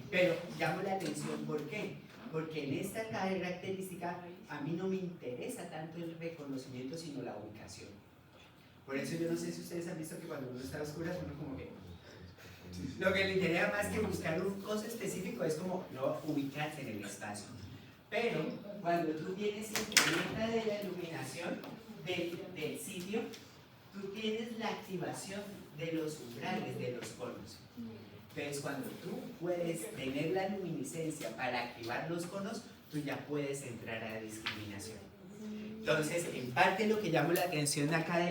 Pero llamo la atención, ¿por qué? Porque en esta característica a mí no me interesa tanto el reconocimiento, sino la ubicación. Por eso yo no sé si ustedes han visto que cuando uno está a oscuras, uno como que... Lo que le interesa más que buscar un cosa específico es como no ubicarse en el espacio. Pero cuando tú tienes incrementa de la iluminación del sitio, tú tienes la activación de los umbrales de los conos. Entonces, cuando tú puedes tener la luminiscencia para activar los conos, tú ya puedes entrar a la discriminación. Entonces, en parte lo que llamo la atención acá de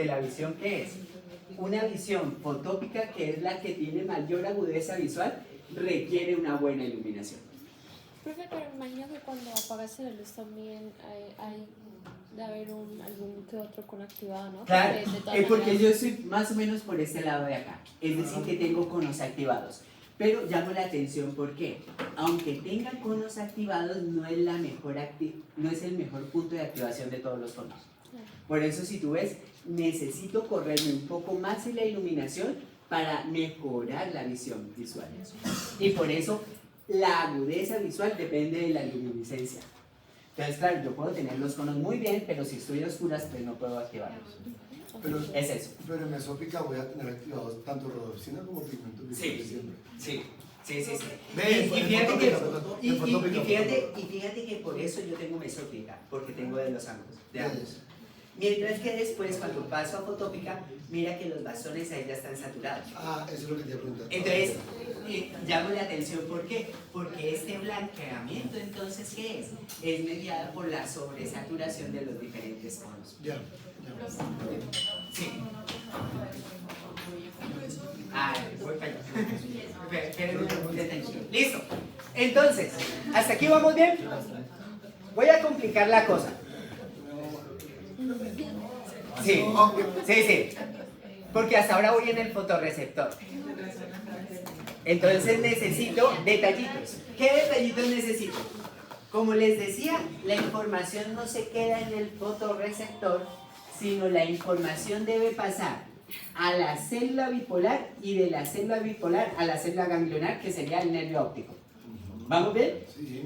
la visión, ¿qué es? Una visión fotópica, que es la que tiene mayor agudeza visual, requiere una buena iluminación. Profe, pero me imagino que cuando apagaste la luz también hay de haber algún que otro cono activado, ¿no? Claro, porque maneras... yo estoy más o menos por este lado de acá, es decir, que tengo conos activados. Pero llamo la atención porque, aunque tenga conos activados, no es el mejor punto de activación de todos los conos. Por eso, si tú ves, necesito correrme un poco más en la iluminación para mejorar la visión visual. Y por eso, la agudeza visual depende de la luminiscencia. Entonces, claro, yo puedo tener los conos muy bien, pero si estoy a oscuras, pues no puedo activarlos. Pero, Es eso. pero en mesópica voy a tener activados tanto rodopsina como pigmentos visuales siempre. Sí. Y fíjate que por eso yo tengo mesópica, porque tengo de los ángulos, de ambos. Mientras que después, cuando paso a fotópica, mira que los bastones ahí ya están saturados. Ah, eso es lo que te iba a preguntar. Entonces, llamo la atención, ¿por qué? Porque este blanqueamiento, entonces, ¿qué es? Es mediada por la sobresaturación de los diferentes conos. Ya. Sí. Voy para allá. Listo. Entonces, ¿hasta aquí vamos bien? Voy a complicar la cosa. Sí. Porque hasta ahora voy en el fotorreceptor. Entonces necesito detallitos. ¿Qué detallitos necesito? Como les decía, la información no se queda en el fotorreceptor, sino la información debe pasar a la célula bipolar y de la célula bipolar a la célula ganglionar, que sería el nervio óptico. ¿Vamos bien? Sí.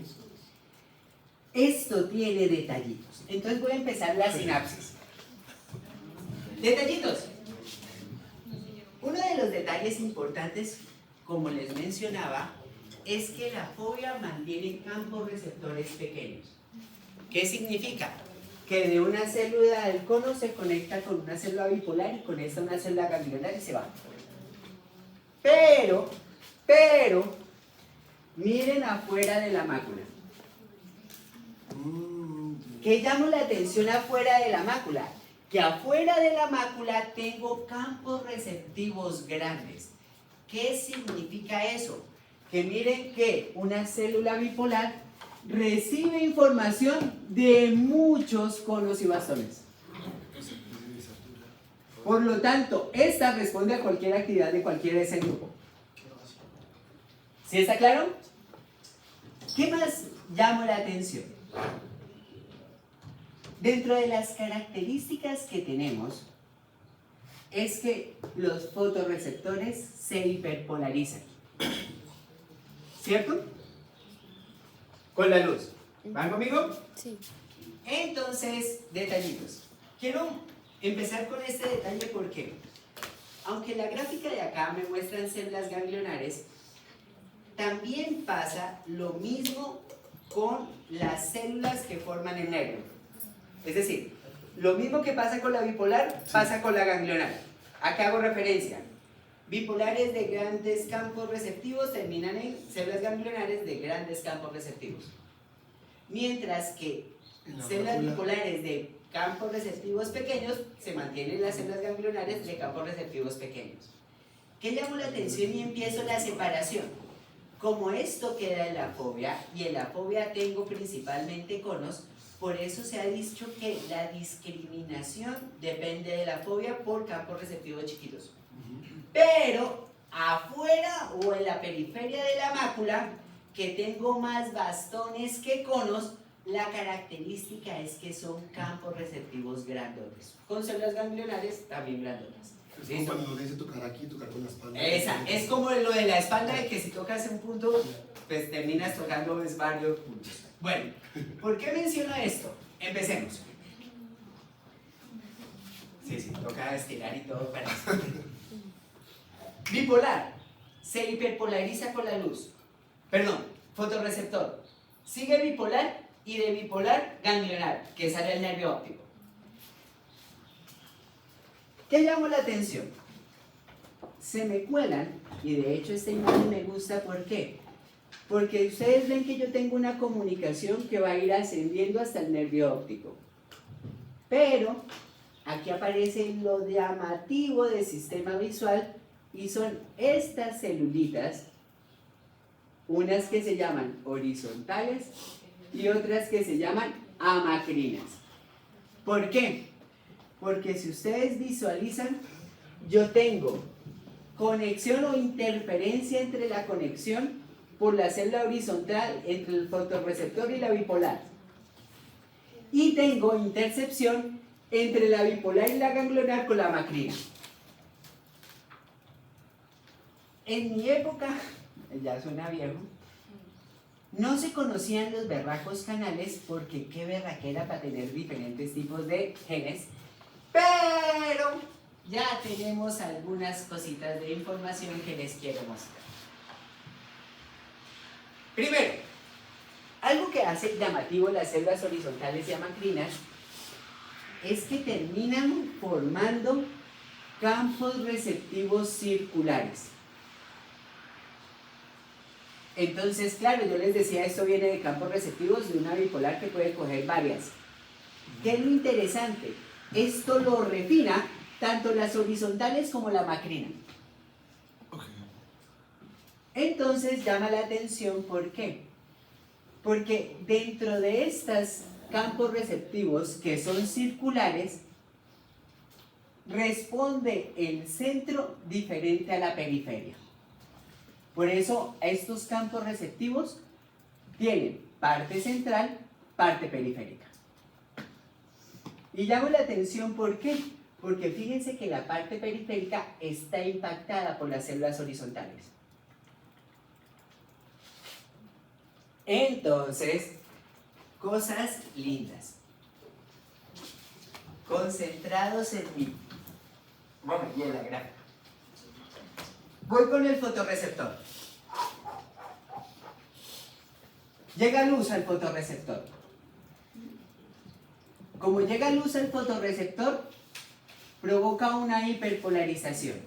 Esto tiene detallitos. Entonces voy a empezar la sinapsis. Detallitos. Uno de los detalles importantes, como les mencionaba, es que la fobia mantiene campos receptores pequeños. ¿Qué significa? Que de una célula del cono se conecta con una célula bipolar y con esta una célula ganglionar y se va. Pero, miren afuera de la mácula. ¿Qué llama la atención afuera de la mácula? Que afuera de la mácula tengo campos receptivos grandes. ¿Qué significa eso? Que miren que una célula bipolar recibe información de muchos conos y bastones. Por lo tanto, esta responde a cualquier actividad de cualquiera de ese grupo. ¿Sí está claro? ¿Qué más llama la atención? Dentro de las características que tenemos es que los fotorreceptores se hiperpolarizan. ¿cierto? Con la luz. ¿Van conmigo? Sí. Entonces, detallitos. Quiero empezar con este detalle porque, aunque la gráfica de acá me muestran células ganglionares, también pasa lo mismo con las células que forman el nervio. Es decir, lo mismo que pasa con la bipolar, pasa con la ganglionar. ¿A qué hago referencia? Bipolares de grandes campos receptivos terminan en células ganglionares de grandes campos receptivos. Mientras que células bipolares de campos receptivos pequeños se mantienen las células ganglionares de campos receptivos pequeños. ¿Qué llamo la atención y empiezo la separación? Como esto queda en la fobia, y en la fobia tengo principalmente conos, por eso se ha dicho que la discriminación depende de la fobia por campos receptivos chiquitos. Pero afuera o en la periferia de la mácula, que tengo más bastones que conos, la característica es que son campos receptivos grandotes, con células ganglionares también grandotas. Es como cuando uno dice tocar aquí, tocar con la espalda. Esa, es como lo de la espalda, de que si tocas un punto, pues terminas tocando varios puntos. Bueno, ¿por qué menciono esto? Empecemos. Sí, toca estirar y todo para eso. Bipolar, se hiperpolariza con la luz. Perdón, fotorreceptor. Sigue bipolar y de bipolar ganglionar, que sale el nervio óptico. ¿Qué llamó la atención? Se me cuelan, y de hecho esta imagen me gusta, ¿por qué? Porque ustedes ven que yo tengo una comunicación que va a ir ascendiendo hasta el nervio óptico. Pero aquí aparece lo llamativo del sistema visual y son estas celulitas, unas que se llaman horizontales y otras que se llaman amacrinas. ¿Por qué? Porque si ustedes visualizan, yo tengo conexión o interferencia entre la conexión por la célula horizontal entre el fotorreceptor y la bipolar. Y tengo intercepción entre la bipolar y la ganglionar con la macrina. En mi época, ya suena viejo, no se conocían los berracos canales porque qué berraquera para tener diferentes tipos de genes, pero ya tenemos algunas cositas de información que les quiero mostrar. Primero, algo que hace llamativo las células horizontales y amacrinas es que terminan formando campos receptivos circulares. Entonces, claro, yo les decía, esto viene de campos receptivos de una bipolar que puede coger varias. ¿Qué es lo interesante? Esto lo refina tanto las horizontales como la macrina. Entonces llama la atención, ¿por qué? Porque dentro de estos campos receptivos que son circulares, responde el centro diferente a la periferia. Por eso estos campos receptivos tienen parte central, parte periférica. Y llamo la atención, ¿por qué? Porque fíjense que la parte periférica está impactada por las células horizontales. Entonces, cosas lindas. Concentrados en mí. Bueno, y en la gráfica. Voy con el fotorreceptor. Llega luz al fotorreceptor. Como llega luz al fotorreceptor, provoca una hiperpolarización.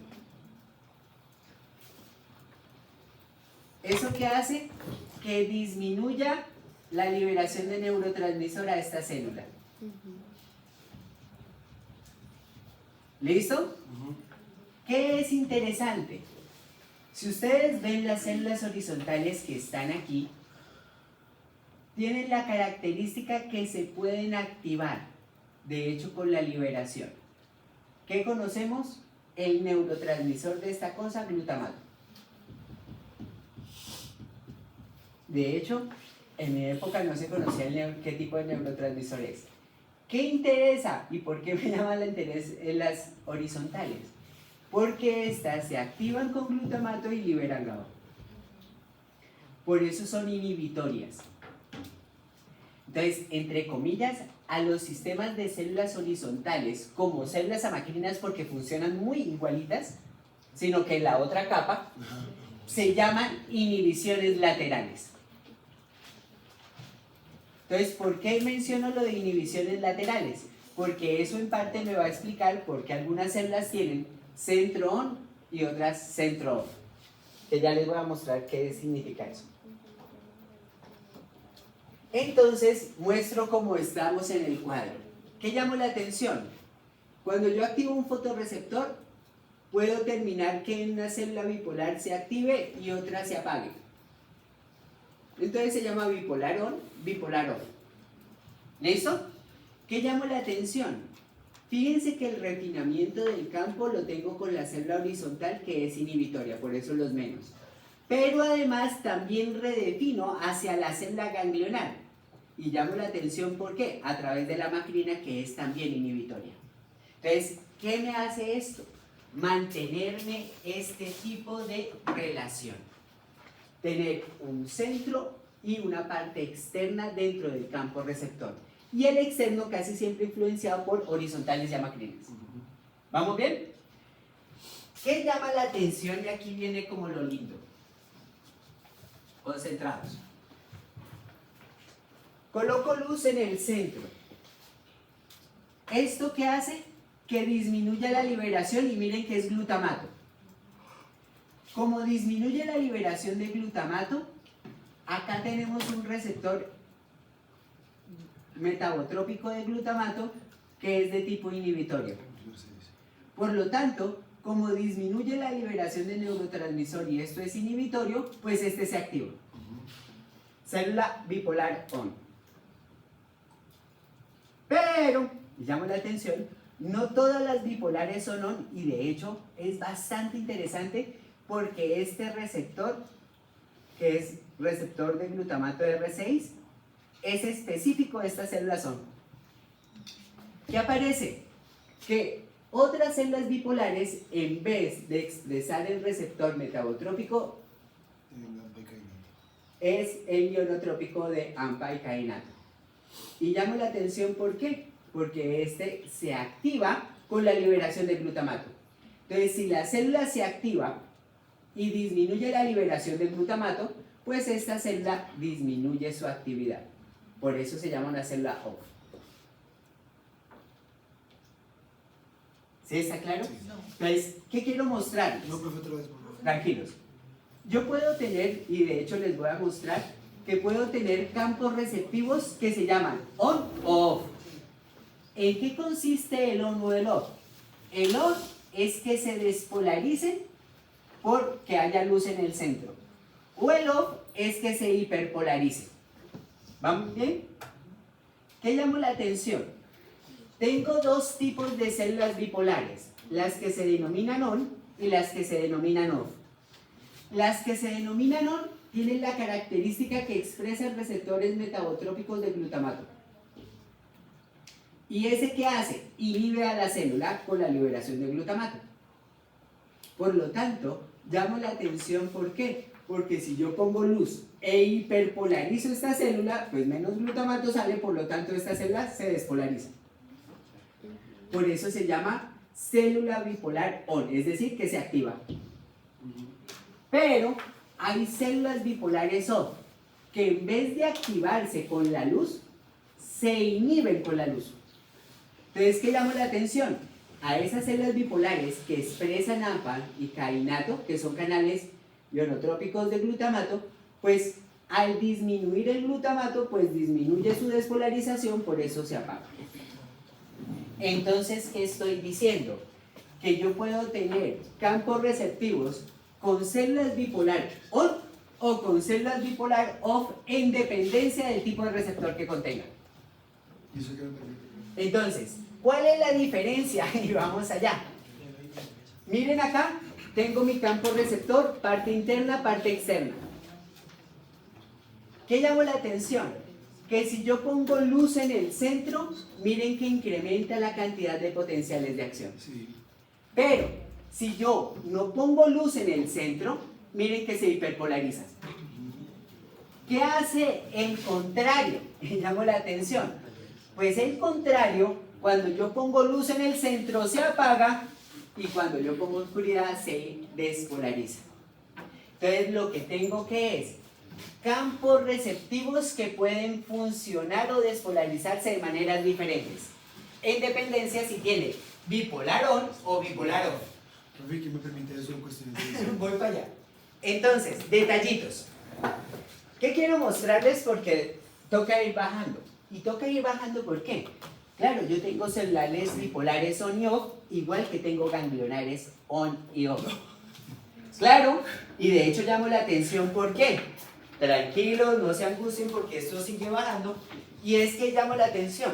¿Eso qué hace? Que disminuya la liberación de neurotransmisor a esta célula. ¿Listo? ¿Qué es interesante? Si ustedes ven las células horizontales que están aquí, tienen la característica que se pueden activar, de hecho con la liberación. ¿Qué conocemos? El neurotransmisor de esta cosa, glutamato. De hecho, en mi época no se conocía qué tipo de neurotransmisor es. ¿Qué interesa y por qué me llama el interés en las horizontales? Porque estas se activan con glutamato y liberan GABA. por eso son inhibitorias. Entonces, entre comillas, a los sistemas de células horizontales, como células amacrinas porque funcionan muy igualitas, sino que en la otra capa, se llaman inhibiciones laterales. Entonces, ¿por qué menciono lo de inhibiciones laterales? Porque eso en parte me va a explicar por qué algunas células tienen centro on y otras centro off. Que ya les voy a mostrar qué significa eso. Entonces, muestro cómo estamos en el cuadro. ¿Qué llamo la atención? Cuando yo activo un fotorreceptor, puedo terminar que una célula bipolar se active y otra se apague. Entonces se llama bipolar on, bipolar off. ¿Listo? ¿Qué llamo la atención? Fíjense que el refinamiento del campo lo tengo con la célula horizontal que es inhibitoria, por eso los menos. Pero además también redefino hacia la célula ganglionar. Y llamo la atención, ¿por qué? A través de la macrina que es también inhibitoria. Entonces, ¿qué me hace esto? Mantenerme este tipo de relación. Tener un centro y una parte externa dentro del campo receptor. Y el externo casi siempre influenciado por horizontales y amacrinas. ¿Vamos bien? ¿Qué llama la atención? Y aquí viene como lo lindo. Concentrados. Coloco luz en el centro. ¿Esto qué hace? Que disminuya la liberación y miren que es glutamato. Como disminuye la liberación de glutamato, acá tenemos un receptor metabotrópico de glutamato que es de tipo inhibitorio. Por lo tanto, como disminuye la liberación de neurotransmisor y esto es inhibitorio, pues este se activa. Célula bipolar on. Pero, llamo la atención, no todas las bipolares son on y de hecho es bastante interesante porque este receptor, que es receptor de glutamato R6, es específico de estas células on. ¿Qué aparece? Que otras células bipolares, en vez de expresar el receptor metabotrópico, es el ionotrópico de AMPA y cainato. Y llamo la atención, ¿por qué? Porque este se activa con la liberación de glutamato. Entonces, si la célula se activa y disminuye la liberación de glutamato, pues esta célula disminuye su actividad. Por eso se llama una célula off. ¿Sí está claro? Entonces, ¿qué quiero mostrarles? No, profe, otra vez, por favor. Tranquilos. Yo puedo tener, y de hecho les voy a mostrar, que puedo tener campos receptivos que se llaman on o off. ¿En qué consiste el on o el off? El on es que se despolaricen porque haya luz en el centro. O el off es que se hiperpolaricen. ¿Vamos bien? ¿Qué llamo la atención? Tengo dos tipos de células bipolares, las que se denominan on y las que se denominan off. Las que se denominan on tienen la característica que expresan receptores metabotrópicos de glutamato. ¿Y ese qué hace? Inhibe a la célula con la liberación de glutamato. Por lo tanto, llamo la atención, ¿por qué? Porque si yo pongo luz e hiperpolarizo esta célula, pues menos glutamato sale, por lo tanto esta célula se despolariza. Por eso se llama célula bipolar on, es decir, que se activa. Pero hay células bipolares off, que en vez de activarse con la luz, se inhiben con la luz. Entonces, ¿qué llama la atención? A esas células bipolares que expresan AMPA y cainato, que son canales ionotrópicos de glutamato, pues al disminuir el glutamato, pues disminuye su despolarización, por eso se apaga. Entonces, ¿qué estoy diciendo? Que yo puedo tener campos receptivos con células bipolar on o con células bipolar off en dependencia del tipo de receptor que contengan. ¿Y eso qué me permite? Entonces, ¿cuál es la diferencia? Y vamos allá. Miren acá, tengo mi campo receptor, parte interna, parte externa. ¿Qué llamo la atención? Que si yo pongo luz en el centro, miren que incrementa la cantidad de potenciales de acción. Sí. Pero, si yo no pongo luz en el centro, miren que se hiperpolariza. ¿Qué hace el contrario? Me llamó la atención. Pues el contrario, cuando yo pongo luz en el centro se apaga y cuando yo pongo oscuridad se despolariza. Entonces lo que tengo que es campos receptivos que pueden funcionar o despolarizarse de maneras diferentes, en dependencia si tiene bipolar on o bipolar off. Profe, ¿qué me permite eso en cuestiones de eso? Voy para allá. Entonces, detallitos. ¿Qué quiero mostrarles? Porque toca ir bajando. Y toca ir bajando, ¿por qué? Claro, yo tengo celulares bipolares on y off, igual que tengo ganglionares on y off. Claro, y de hecho llamo la atención, ¿por qué? Tranquilos, no se angustien porque esto sigue bajando. Y es que llamo la atención.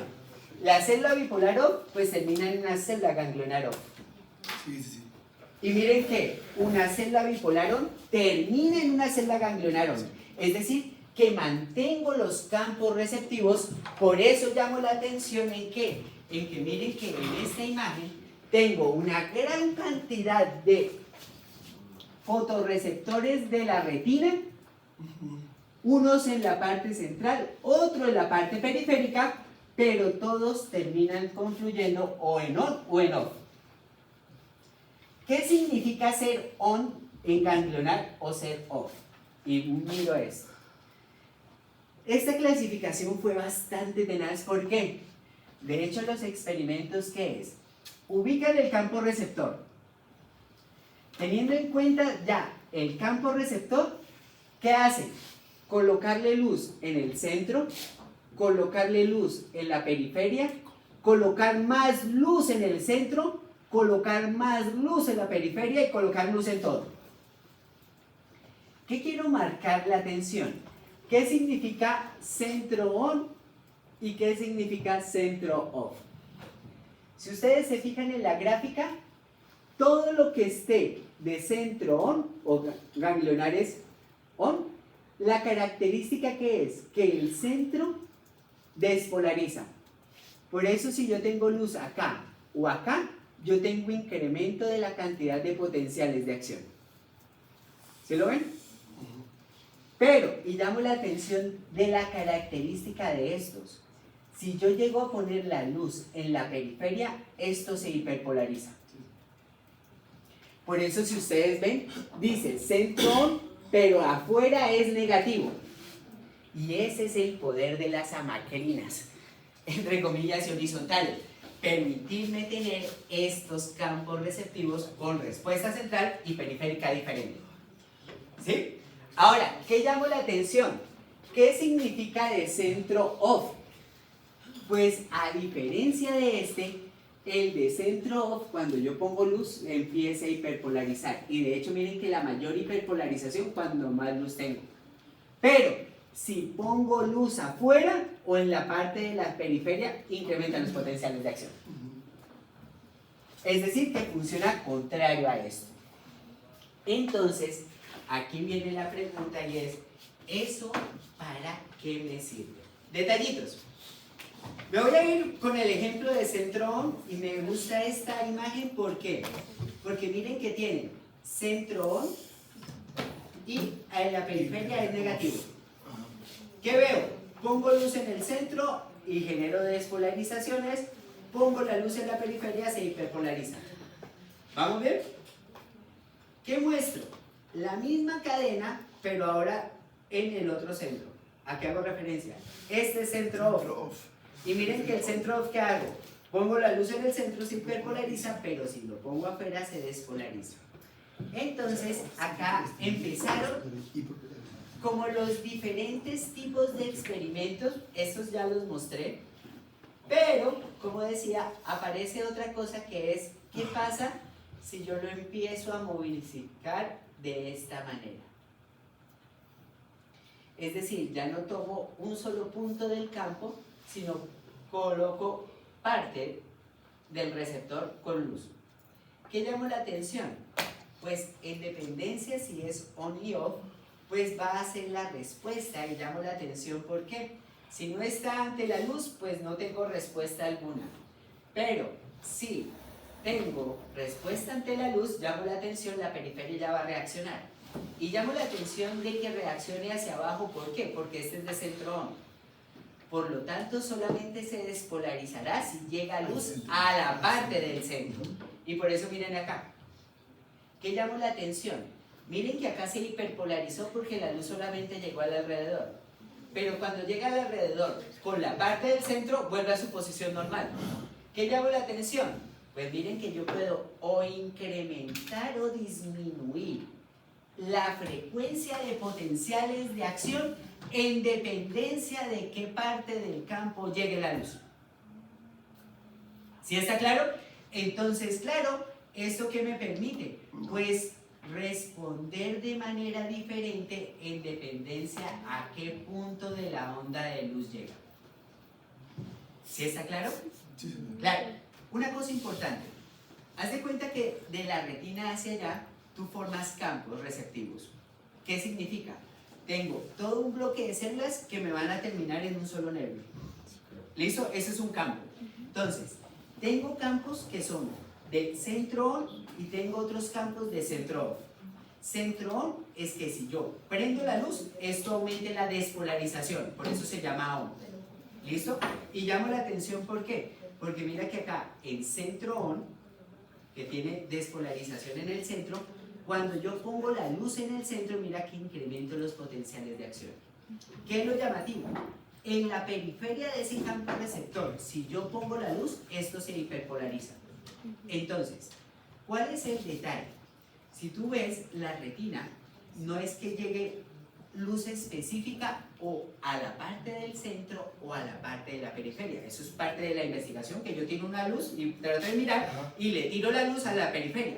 La célula bipolar off, pues termina en una célula ganglionar off. Sí, sí, sí. Y miren que una célula bipolar on termina en una célula ganglionar on. Es decir, que mantengo los campos receptivos. Por eso llamo la atención en que miren que en esta imagen tengo una gran cantidad de fotorreceptores de la retina, unos en la parte central, otro en la parte periférica, pero todos terminan confluyendo o en on o en off. ¿Qué significa ser on en ganglionar o ser off? Y miro esto. Esta clasificación fue bastante tenaz. ¿Por qué? De hecho, los experimentos, ¿qué es? Ubican el campo receptor. Teniendo en cuenta ya el campo receptor, ¿qué hacen? Colocarle luz en el centro, colocarle luz en la periferia, colocar más luz en el centro, colocar más luz en la periferia y colocar luz en todo. ¿Qué quiero marcar la atención? ¿Qué significa centro on y qué significa centro off? Si ustedes se fijan en la gráfica, todo lo que esté de centro on o ganglionares on, la característica que es que el centro despolariza. Por eso si yo tengo luz acá o acá, yo tengo incremento de la cantidad de potenciales de acción. ¿Sí lo ven? Pero, y llamo la atención de la característica de estos. Si yo llego a poner la luz en la periferia, esto se hiperpolariza. Por eso si ustedes ven, dice centro on, pero afuera es negativo. Y ese es el poder de las amacrinas, entre comillas y horizontales. Permitirme tener estos campos receptivos con respuesta central y periférica diferente. ¿Sí? Ahora, ¿qué llamo la atención? ¿Qué significa de centro off? Pues a diferencia de este, el de centro off, cuando yo pongo luz, empieza a hiperpolarizar. Y de hecho, miren que la mayor hiperpolarización cuando más luz tengo. Pero, si pongo luz afuera o en la parte de la periferia, incrementan los potenciales de acción. Es decir, que funciona contrario a esto. Entonces, aquí viene la pregunta y es, ¿eso para qué me sirve? Detallitos. Me voy a ir con el ejemplo de centro on y me gusta esta imagen, ¿por qué? Porque miren que tienen centro on y en la periferia es negativo. ¿Qué veo? Pongo luz en el centro y genero despolarizaciones, pongo la luz en la periferia, se hiperpolariza. ¿Vamos bien? ¿Qué muestro? La misma cadena, pero ahora en el otro centro. ¿A qué hago referencia? Este centro off. Y miren que el centro off, ¿qué hago? Pongo la luz en el centro, se hiperpolariza, pero si lo pongo afuera se despolariza. Entonces, acá empezaron como los diferentes tipos de experimentos, estos ya los mostré, pero, como decía, aparece otra cosa que es, ¿qué pasa si yo lo empiezo a modificar de esta manera? Es decir, ya no tomo un solo punto del campo, sino coloco parte del receptor con luz. ¿Qué llama la atención? Pues en dependencia si es on y off, pues va a ser la respuesta, y llamo la atención ¿por qué? Si no está ante la luz, pues no tengo respuesta alguna. Pero si tengo respuesta ante la luz, llamo la atención, la periferia ya va a reaccionar. Y llamo la atención de que reaccione hacia abajo, ¿por qué? Porque este es de centro ON. Por lo tanto, solamente se despolarizará si llega luz a la parte del centro. Y por eso miren acá. ¿Qué llamo la atención? Miren que acá se hiperpolarizó porque la luz solamente llegó al alrededor. Pero cuando llega al alrededor con la parte del centro, vuelve a su posición normal. ¿Qué llamo la atención? Pues miren que yo puedo o incrementar o disminuir la frecuencia de potenciales de acción en dependencia de qué parte del campo llegue la luz. ¿Sí está claro? Entonces, claro, ¿esto qué me permite? Pues responder de manera diferente en dependencia a qué punto de la onda de luz llega. ¿Sí está claro? Sí, señor. Claro. Una cosa importante. Haz de cuenta que de la retina hacia allá tú formas campos receptivos. ¿Qué significa? Tengo todo un bloque de células que me van a terminar en un solo nervio. ¿Listo? Ese es un campo. Entonces, tengo campos que son de centro ON y tengo otros campos de centro OFF. Centro ON es que si yo prendo la luz, esto aumente la despolarización, por eso se llama ON. ¿Listo? Y llamo la atención, ¿por qué? Porque mira que acá en centro ON, que tiene despolarización en el centro, cuando yo pongo la luz en el centro, mira que incremento los potenciales de acción. ¿Qué es lo llamativo? En la periferia de ese campo receptor, si yo pongo la luz, esto se hiperpolariza. Entonces, ¿cuál es el detalle? Si tú ves, la retina no es que llegue luz específica o a la parte del centro o a la parte de la periferia. Eso es parte de la investigación, que yo tiro una luz y trato de mirar y le tiro la luz a la periferia.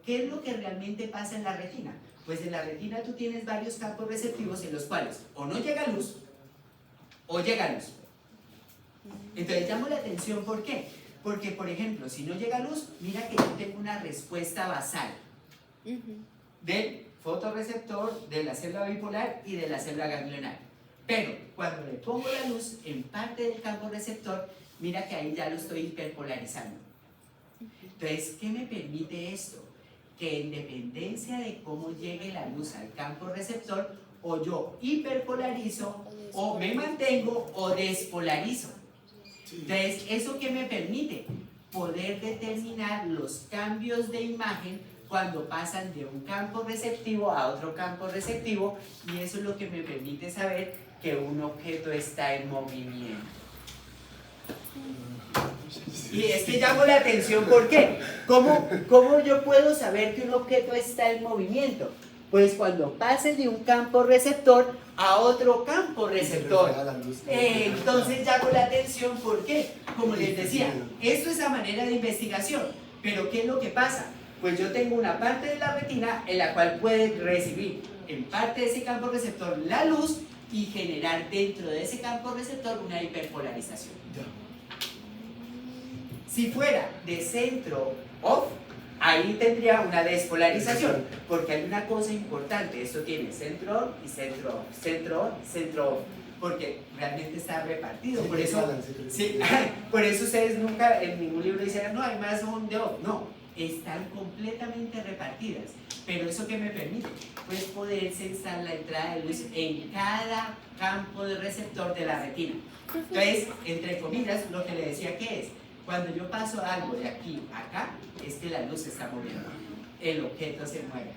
¿Qué es lo que realmente pasa en la retina? Pues en la retina tú tienes varios campos receptivos en los cuales o no llega luz o llega luz. Entonces llamo la atención, ¿por qué? Porque, por ejemplo, si no llega luz, mira que yo tengo una respuesta basal del fotorreceptor, de la célula bipolar y de la célula ganglionar. Pero cuando le pongo la luz en parte del campo receptor, mira que ahí ya lo estoy hiperpolarizando. Entonces, ¿qué me permite esto? Que en dependencia de cómo llegue la luz al campo receptor, o yo hiperpolarizo, o me mantengo, o despolarizo. Entonces, ¿eso qué me permite? Poder determinar los cambios de imagen cuando pasan de un campo receptivo a otro campo receptivo, y eso es lo que me permite saber que un objeto está en movimiento. Y es que llamo la atención, ¿por qué? ¿Cómo yo puedo saber que un objeto está en movimiento? Pues cuando pase de un campo receptor a otro campo receptor. Entonces llamo la atención, ¿por qué? Como les decía, esto es a manera de investigación, pero ¿qué es lo que pasa? Pues yo tengo una parte de la retina en la cual puede recibir en parte de ese campo receptor la luz y generar dentro de ese campo receptor una hiperpolarización. Si fuera de centro off, ahí tendría una despolarización, porque hay una cosa importante, esto tiene centro on y centro off, centro on, centro off, porque realmente está repartido, por eso, sí, por eso ustedes nunca en ningún libro dicen, no, hay más on de off, no, están completamente repartidas, pero eso que me permite, pues poder censar la entrada de luz en cada campo de receptor de la retina. Entonces, entre comillas, lo que le decía que es, cuando yo paso algo de aquí a acá, es que la luz se está moviendo, el objeto se mueve.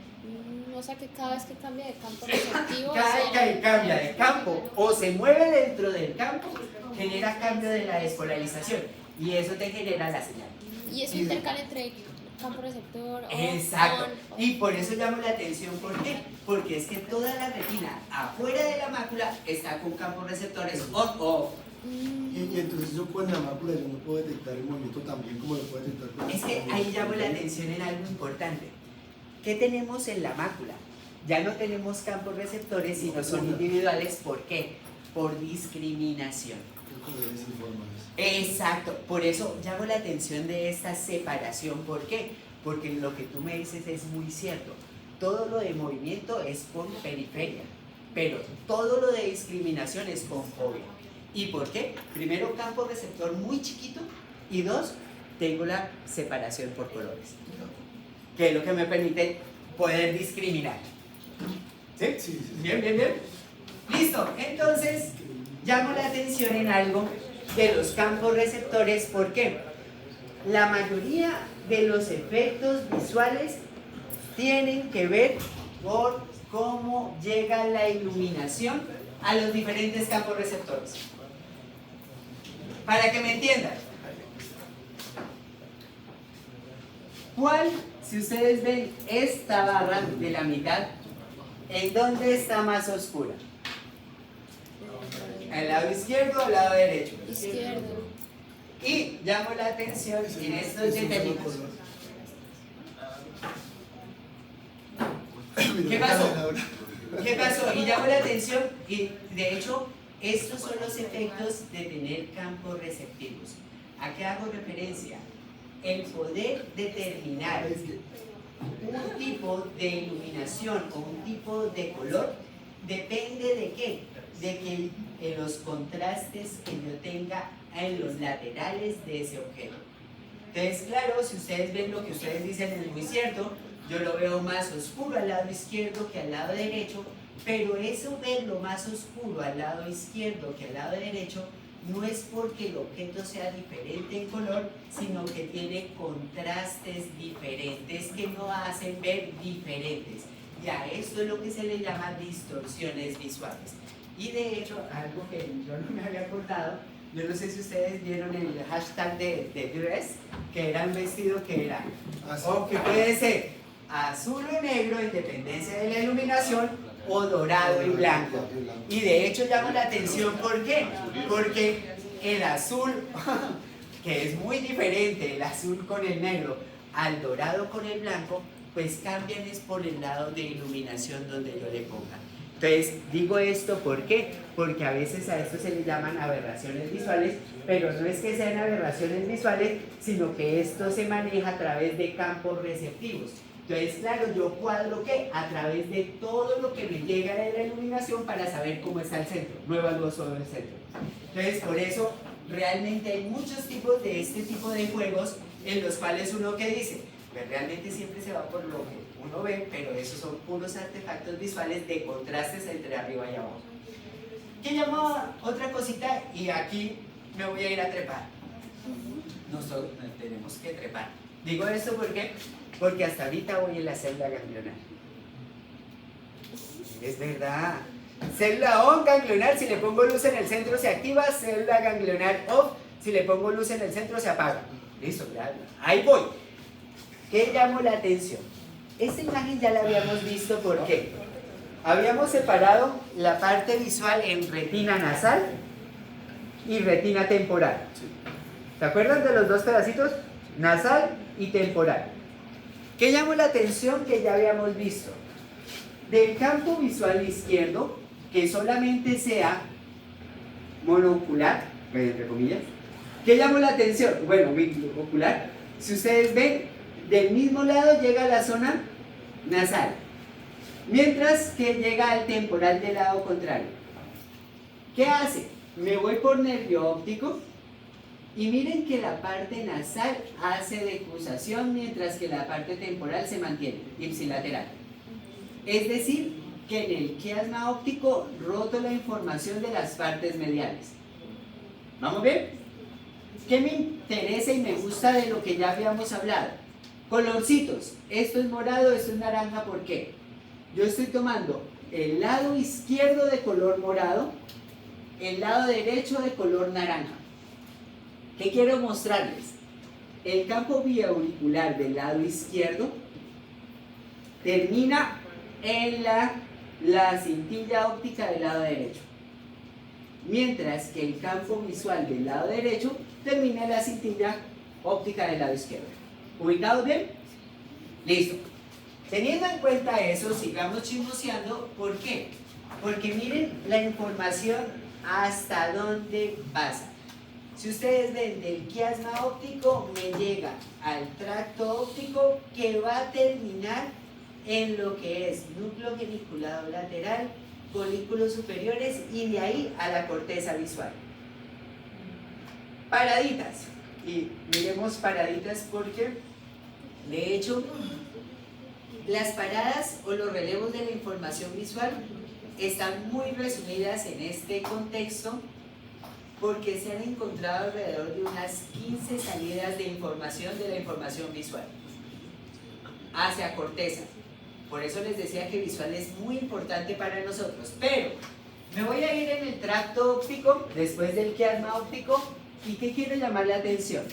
O sea que cada vez que cambia de campo receptivo... Cada vez que cambia de campo o se mueve dentro del campo, genera cambio de la despolarización y eso te genera la señal. Y eso intercala entre campo receptor... Exacto. Y por eso llamo la atención, ¿por qué? Porque es que toda la retina afuera de la mácula está con campos receptores on-off. Y entonces yo con la mácula yo no puedo detectar el movimiento también como lo puedo detectar con Es que ahí llamo la atención en algo importante. ¿Qué tenemos en la mácula? Ya no tenemos campos receptores, sino son individuales. ¿Por qué? Por discriminación. Exacto. Por eso llamo la atención de esta separación. ¿Por qué? Porque lo que tú me dices es muy cierto. Todo lo de movimiento es por periferia, pero todo lo de discriminación es con fobia. ¿Y por qué? Primero, campo receptor muy chiquito, y dos, tengo la separación por colores, que es lo que me permite poder discriminar. ¿Sí? Sí, sí. Bien, bien, bien. Listo. Entonces, llamo la atención en algo de los campos receptores. ¿Por qué? La mayoría de los efectos visuales tienen que ver por cómo llega la iluminación a los diferentes campos receptores. Para que me entiendan, ¿cuál, si ustedes ven esta barra de la mitad, en dónde está más oscura? ¿Al lado izquierdo o al lado derecho? Izquierdo. Y llamo la atención en estos detallitos. ¿Qué pasó? ¿Qué pasó? Y llamo la atención, y de hecho, estos son los efectos de tener campos receptivos. ¿A qué hago referencia? El poder determinar un tipo de iluminación o un tipo de color depende de qué? De que en los contrastes que yo tenga en los laterales de ese objeto. Entonces, claro, si ustedes ven lo que ustedes dicen es muy cierto, yo lo veo más oscuro al lado izquierdo que al lado derecho, pero eso verlo más oscuro al lado izquierdo que al lado derecho no es porque el objeto sea diferente en color, sino que tiene contrastes diferentes que nos hacen ver diferentes. Y a esto es lo que se le llama distorsiones visuales. Y de hecho, algo que yo no me había acordado, yo no sé si ustedes vieron el hashtag de dress, que era un vestido que era, o que puede ser azul o negro en dependencia de la iluminación, o dorado y blanco. Y de hecho llama la atención, ¿por qué? Porque el azul, que es muy diferente, el azul con el negro, al dorado con el blanco, pues cambian es por el lado de iluminación donde yo le ponga. Entonces, digo esto, ¿por qué? Porque a veces a esto se le llaman aberraciones visuales, pero no es que sean aberraciones visuales, sino que esto se maneja a través de campos receptivos. Entonces, claro, yo cuadro ¿qué? A través de todo lo que me llega de la iluminación para saber cómo está el centro, no evalúo solo el centro. Entonces, por eso, realmente hay muchos tipos de este tipo de juegos en los cuales uno que dice, pues realmente siempre se va por lo que uno ve, pero esos son puros artefactos visuales de contrastes entre arriba y abajo. ¿Qué llamaba otra cosita? Y aquí me voy a ir a trepar. Nosotros tenemos que trepar. Digo esto porque hasta ahorita voy en la célula ganglionar. Es verdad. Célula on ganglionar, si le pongo luz en el centro se activa, célula ganglionar off, si le pongo luz en el centro se apaga. Listo, ya, ahí voy. ¿Qué llamó la atención? Esta imagen ya la habíamos visto porque habíamos separado la parte visual en retina nasal y retina temporal. ¿Se acuerdan de los dos pedacitos? Nasal y temporal. ¿Qué llamó la atención? Que ya habíamos visto. Del campo visual izquierdo, que solamente sea monocular, entre comillas. ¿Qué llamó la atención? Bueno, ocular. Si ustedes ven, del mismo lado llega a la zona nasal, mientras que llega al temporal del lado contrario. ¿Qué hace? Me voy por nervio óptico y miren que la parte nasal hace decusación mientras que la parte temporal se mantiene ipsilateral. Es decir, que en el quiasma óptico roto la información de las partes mediales. ¿Vamos bien? ¿Qué me interesa y me gusta de lo que ya habíamos hablado? Colorcitos, esto es morado, esto es naranja, ¿por qué? Yo estoy tomando el lado izquierdo de color morado, el lado derecho de color naranja. ¿Qué quiero mostrarles? El campo biauricular del lado izquierdo termina en la cintilla óptica del lado derecho, mientras que el campo visual del lado derecho termina en la cintilla óptica del lado izquierdo. ¿Ubicados bien? Listo. Teniendo en cuenta eso, sigamos chismoseando. ¿Por qué? Porque miren la información hasta dónde pasa. Si ustedes ven del quiasma óptico, me llega al tracto óptico que va a terminar en lo que es núcleo geniculado lateral, folículos superiores y de ahí a la corteza visual. Paraditas. Y miremos paraditas porque, de hecho, Las paradas o los relevos de la información visual están muy resumidas en este contexto porque se han encontrado alrededor de unas 15 salidas de información de la información visual hacia corteza. Por eso les decía que visual es muy importante para nosotros. Pero me voy a ir en el tracto óptico, después del quiasma óptico, ¿y qué quiero llamar la atención?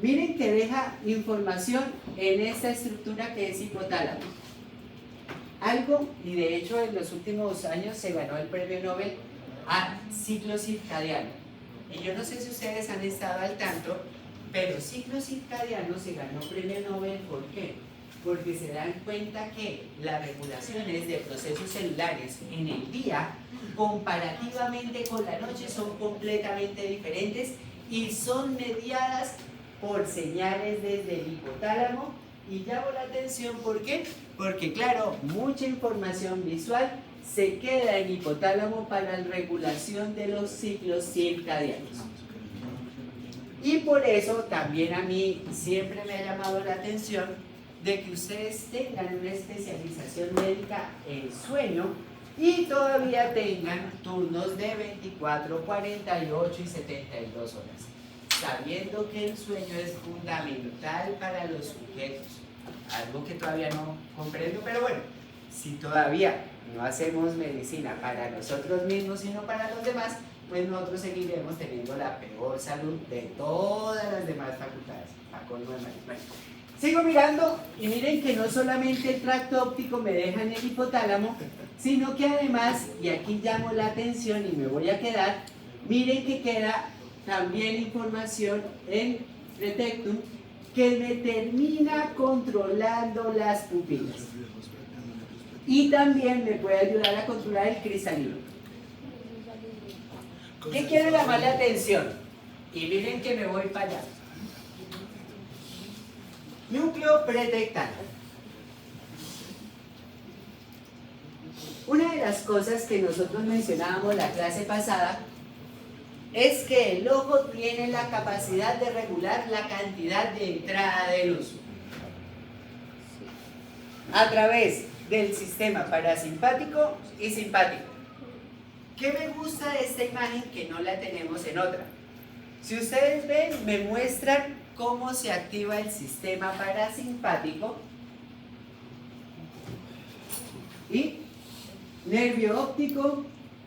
Miren que deja información en esta estructura que es hipotálamo. Algo, y de hecho en los últimos años se ganó el premio Nobel a ciclo circadiano. Y yo no sé si ustedes han estado al tanto, pero ciclo circadiano se ganó premio Nobel, ¿por qué? Porque se dan cuenta que las regulaciones de procesos celulares en el día, comparativamente con la noche, son completamente diferentes y son mediadas por señales desde el hipotálamo. Y llamo la atención, ¿por qué? Porque claro, mucha información visual se queda en hipotálamo para la regulación de los ciclos circadianos. Y por eso también a mí siempre me ha llamado la atención de que ustedes tengan una especialización médica en sueño y todavía tengan turnos de 24, 48 y 72 horas, sabiendo que el sueño es fundamental para los sujetos, algo que todavía no comprendo, pero bueno, si todavía no hacemos medicina para nosotros mismos sino para los demás, pues nosotros seguiremos teniendo la peor salud de todas las demás facultades. Bueno, sigo mirando y miren que no solamente el tracto óptico me deja en el hipotálamo, sino que además, y aquí llamo la atención y me voy a quedar, miren que queda también información en retectum que me termina controlando las pupilas. Y también me puede ayudar a controlar el cristalino. ¿Qué quiero llamar la atención? Y miren que me voy para allá. Núcleo pretectal. Una de las cosas que nosotros mencionábamos la clase pasada es que el ojo tiene la capacidad de regular la cantidad de entrada de luz a través del sistema parasimpático y simpático. ¿Qué me gusta de esta imagen que no la tenemos en otra? Si ustedes ven, me muestran cómo se activa el sistema parasimpático y nervio óptico,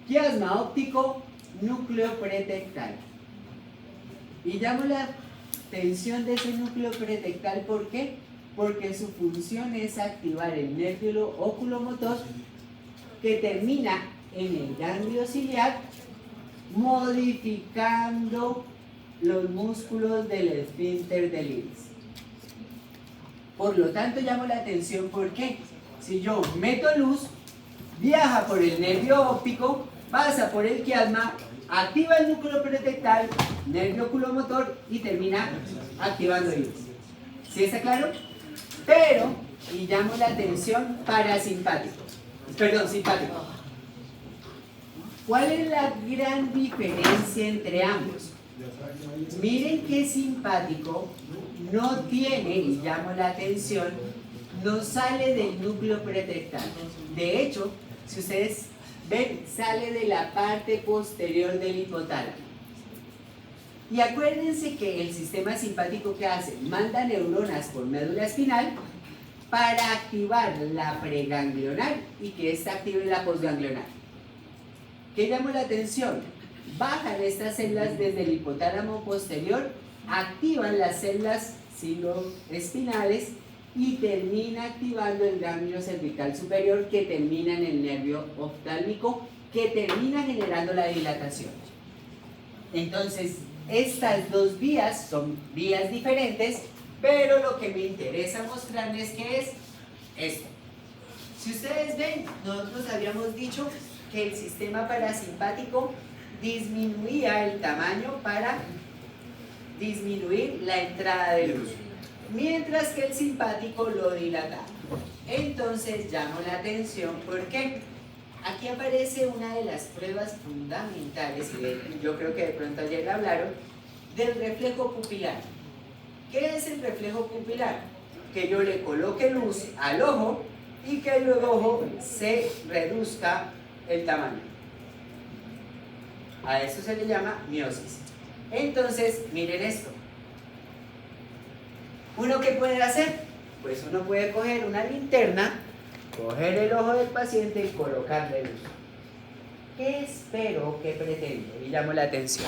quiasma óptico, núcleo pretectal. Y llamo la atención de ese núcleo pretectal, ¿por qué? Porque su función es activar el nervio oculomotor que termina en el ganglio ciliar, modificando los músculos del esfínter del iris. Por lo tanto, llamo la atención porque si yo meto luz, viaja por el nervio óptico, pasa por el quiasma, activa el núcleo pretectal, nervio oculomotor y termina activando el iris. ¿Sí está claro? Pero, y llamo la atención, parasimpático. Perdón, simpático. ¿Cuál es la gran diferencia entre ambos? Miren que simpático no tiene, y llamo la atención, no sale del núcleo pretectal. De hecho, si ustedes ven, sale de la parte posterior del hipotálamo. Y acuérdense que el sistema simpático, ¿qué hace? Manda neuronas por médula espinal para activar la preganglionar y que ésta active la postganglionar. ¿Qué llamó la atención? Bajan estas células desde el hipotálamo posterior, activan las células ciloespinales y termina activando el ganglio cervical superior que termina en el nervio oftálmico que termina generando la dilatación. Entonces, estas dos vías son vías diferentes, pero lo que me interesa mostrarles que es esto. Si ustedes ven, nosotros habíamos dicho que el sistema parasimpático disminuía el tamaño para disminuir la entrada de luz, mientras que el simpático lo dilataba. Entonces llamo la atención porque aquí aparece una de las pruebas fundamentales, y yo creo que de pronto ayer la hablaron, del reflejo pupilar. ¿Qué es el reflejo pupilar? que yo le coloque luz al ojo y que el ojo se reduzca el tamaño. A eso se le llama miosis. Entonces, miren esto. ¿Uno qué puede hacer? Pues uno puede coger una linterna, coger el ojo del paciente y colocarle luz. ¿Qué espero que pretendo? Y llamo la atención.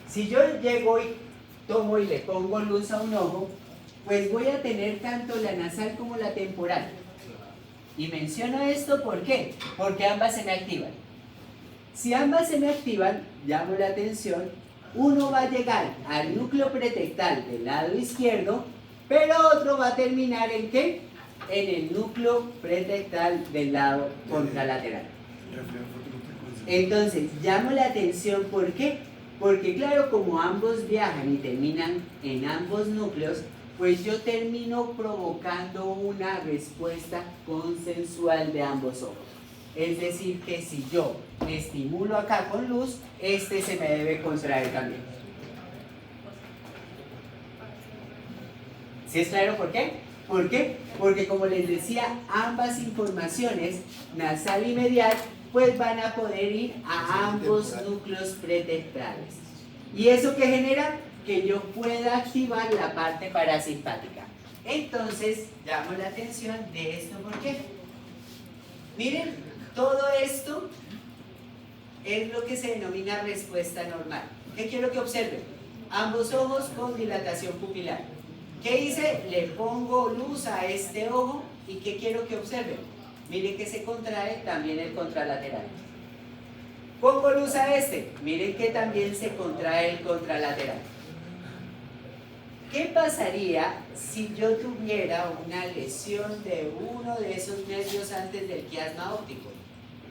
Si yo llego y tomo y le pongo luz a un ojo, pues voy a tener tanto la nasal como la temporal. Y menciono esto ¿por qué? Porque ambas se me activan. Si ambas se me activan, llamo la atención, uno va a llegar al núcleo pretectal del lado izquierdo, pero otro va a terminar ¿en qué? En el núcleo pretectal del lado contralateral. Entonces, llamo la atención ¿por qué? Porque claro, como ambos viajan y terminan en ambos núcleos, pues yo termino provocando una respuesta consensual de ambos ojos. Es decir, que si yo estimulo acá con luz, este se me debe contraer también. ¿Sí es claro por qué? ¿Por qué? Porque como les decía, ambas informaciones, nasal y medial, pues van a poder ir a ambos núcleos pretectales. ¿Y eso qué genera? Que yo pueda activar la parte parasimpática. Entonces, llamo la atención de esto, ¿por qué? Miren, todo esto es lo que se denomina respuesta normal. ¿Qué quiero que observen? Ambos ojos con dilatación pupilar. ¿Qué hice? Le pongo luz a este ojo y ¿qué quiero que observen? Miren que se contrae también el contralateral. Pongo luz a este, miren que también se contrae el contralateral. ¿Qué pasaría si yo tuviera una lesión de uno de esos nervios antes del quiasma óptico?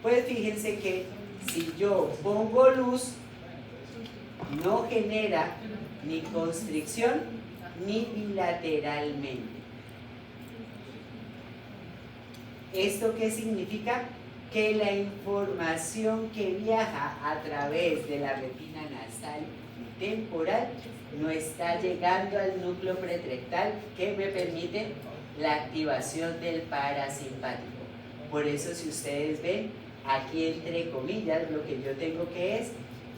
Pues fíjense que si yo pongo luz, no genera ni constricción ni bilateralmente. ¿Esto qué significa? Que la información que viaja a través de la retina nasal y temporal no está llegando al núcleo pretrectal que me permite la activación del parasimpático. Por eso si ustedes ven, aquí entre comillas lo que yo tengo que es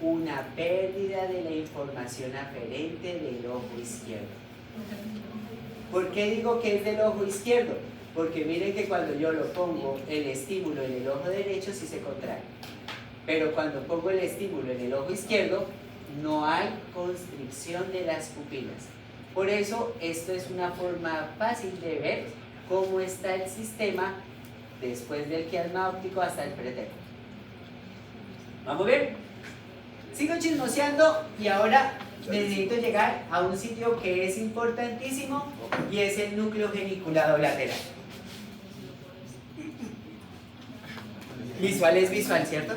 una pérdida de la información aferente del ojo izquierdo. ¿Por qué digo que es del ojo izquierdo? Porque miren que cuando yo lo pongo el estímulo en el ojo derecho sí se contrae, pero cuando pongo el estímulo en el ojo izquierdo no hay constricción de las pupilas. Por eso esto es una forma fácil de ver cómo está el sistema después del quiasma óptico hasta el pretérito. ¿Vamos bien? Sigo chismoseando y ahora necesito llegar a un sitio que es importantísimo y es el núcleo geniculado lateral. Visual es visual, ¿cierto?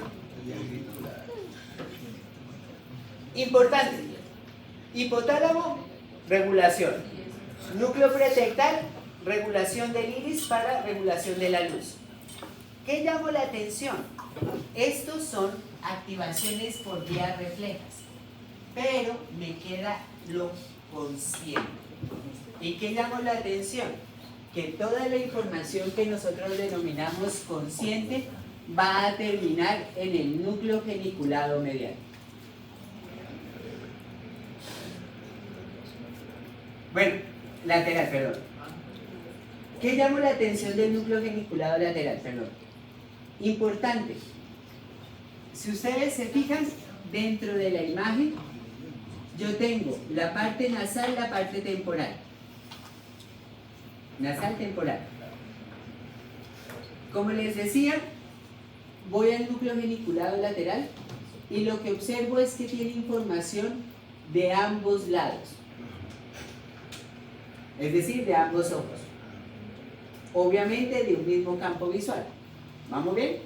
Importante. Hipotálamo, regulación. Núcleo pretectal, regulación del iris para regulación de la luz. ¿Qué llamo la atención? Estos son activaciones por vías reflejas, pero me queda lo consciente. ¿Y qué llamo la atención? Que toda la información que nosotros denominamos consciente va a terminar en el núcleo geniculado medial. Bueno, lateral, perdón. ¿Qué llamo la atención del núcleo geniculado lateral? Perdón. Importante. Si ustedes se fijan, dentro de la imagen, yo tengo la parte nasal, la parte temporal. Nasal, temporal. Como les decía, voy al núcleo geniculado lateral y lo que observo es que tiene información de ambos lados. Es decir, de ambos ojos. Obviamente de un mismo campo visual. ¿Vamos bien?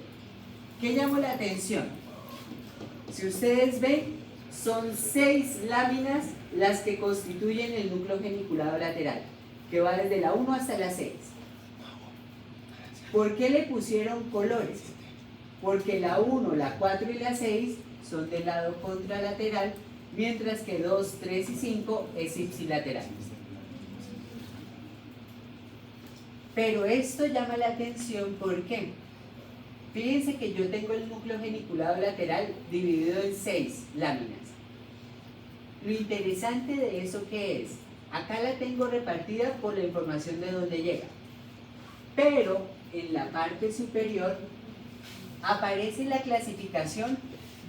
¿Qué llamo la atención? Si ustedes ven, son 6 láminas las que constituyen el núcleo geniculado lateral, que va desde la 1 hasta la 6. ¿Por qué le pusieron colores? Porque la 1, la 4 y la 6 son del lado contralateral, mientras que 2, 3 y 5 es ipsilateral. Pero esto llama la atención, ¿por qué? Fíjense que yo tengo el núcleo geniculado lateral dividido en 6 láminas. Lo interesante de eso, ¿qué es? Acá la tengo repartida por la información de dónde llega. Pero en la parte superior aparece la clasificación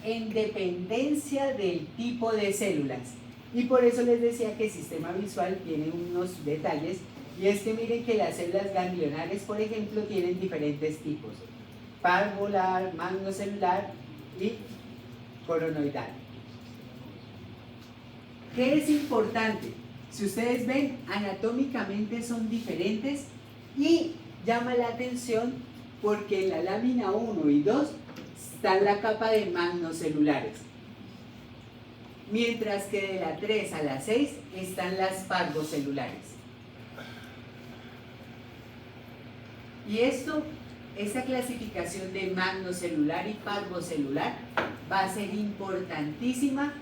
en dependencia del tipo de células. Y por eso les decía que el sistema visual tiene unos detalles, y es que miren que las células ganglionares, por ejemplo, tienen diferentes tipos: parvolar, magnocelular y coronoidal. ¿Qué es importante? Si ustedes ven, anatómicamente son diferentes y llama la atención porque en la lámina 1 y 2 está la capa de magnocelulares, mientras que de la 3 a la 6 están las parvocelulares. Y esta clasificación de magnocelular y parvocelular va a ser importantísima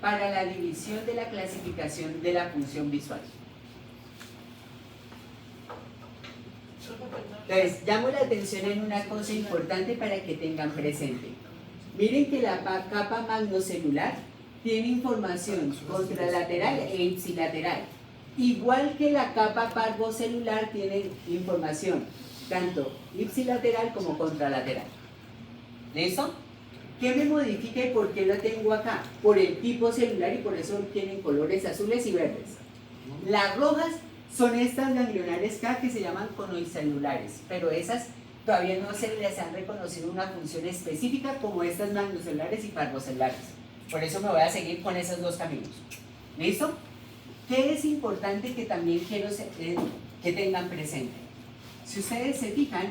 para la división de la clasificación de la función visual. Entonces, llamo la atención en una cosa importante para que tengan presente. Miren que la capa magnocelular tiene información contralateral e ipsilateral, igual que la capa parvocelular tiene información tanto ipsilateral como contralateral. ¿Listo? ¿Qué me modifica y por qué la tengo acá? Por el tipo celular, y por eso tienen colores azules y verdes. Las rojas son estas ganglionares K que se llaman conoicelulares, pero esas todavía no se les han reconocido una función específica como estas magnocelulares y parvocelulares. Por eso me voy a seguir con esos dos caminos. ¿Listo? ¿Qué es importante que también quiero que tengan presente? Si ustedes se fijan,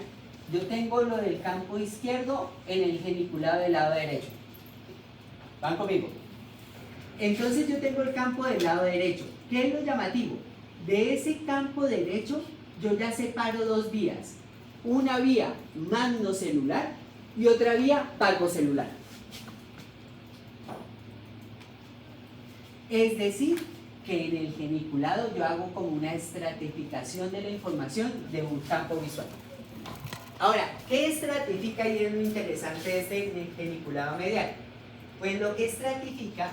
yo tengo lo del campo izquierdo en el geniculado del lado derecho. ¿Van conmigo? Entonces yo tengo el campo del lado derecho. ¿Qué es lo llamativo? De ese campo derecho yo ya separo dos vías. Una vía magnocelular y otra vía parvocelular. Es decir, que en el geniculado yo hago como una estratificación de la información de un campo visual. Ahora, ¿qué estratifica y es lo interesante de este geniculado medial? Pues lo que estratifica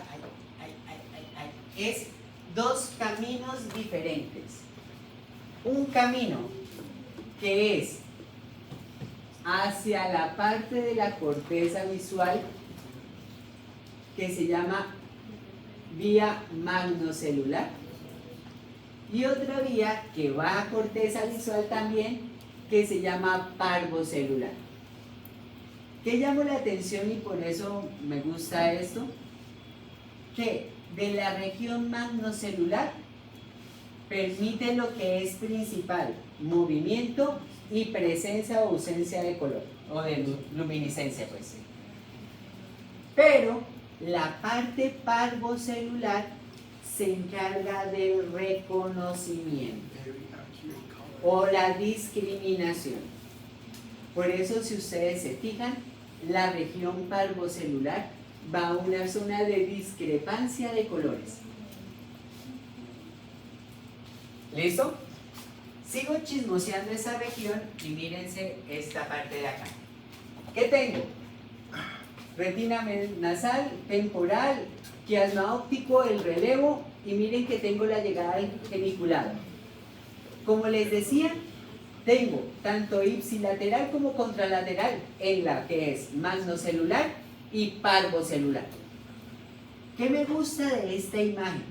es dos caminos diferentes. Un camino que es hacia la parte de la corteza visual que se llama vía magnocelular, y otra vía que va a corteza visual también que se llama parvocelular. ¿Qué llamó la atención y por eso me gusta esto? Que de la región magnocelular permite lo que es principal: movimiento y presencia o ausencia de color o de luminiscencia, pues. Pero la parte parvocelular se encarga del reconocimiento o la discriminación. Por eso, si ustedes se fijan, la región parvocelular va a una zona de discrepancia de colores. ¿Listo? Sigo chismoseando esa región y mírense esta parte de acá. ¿Qué tengo? Retina nasal, temporal, quiasma óptico, el relevo, y miren que tengo la llegada del geniculado. Como les decía, tengo tanto ipsilateral como contralateral en la que es magnocelular y parvocelular. ¿Qué me gusta de esta imagen?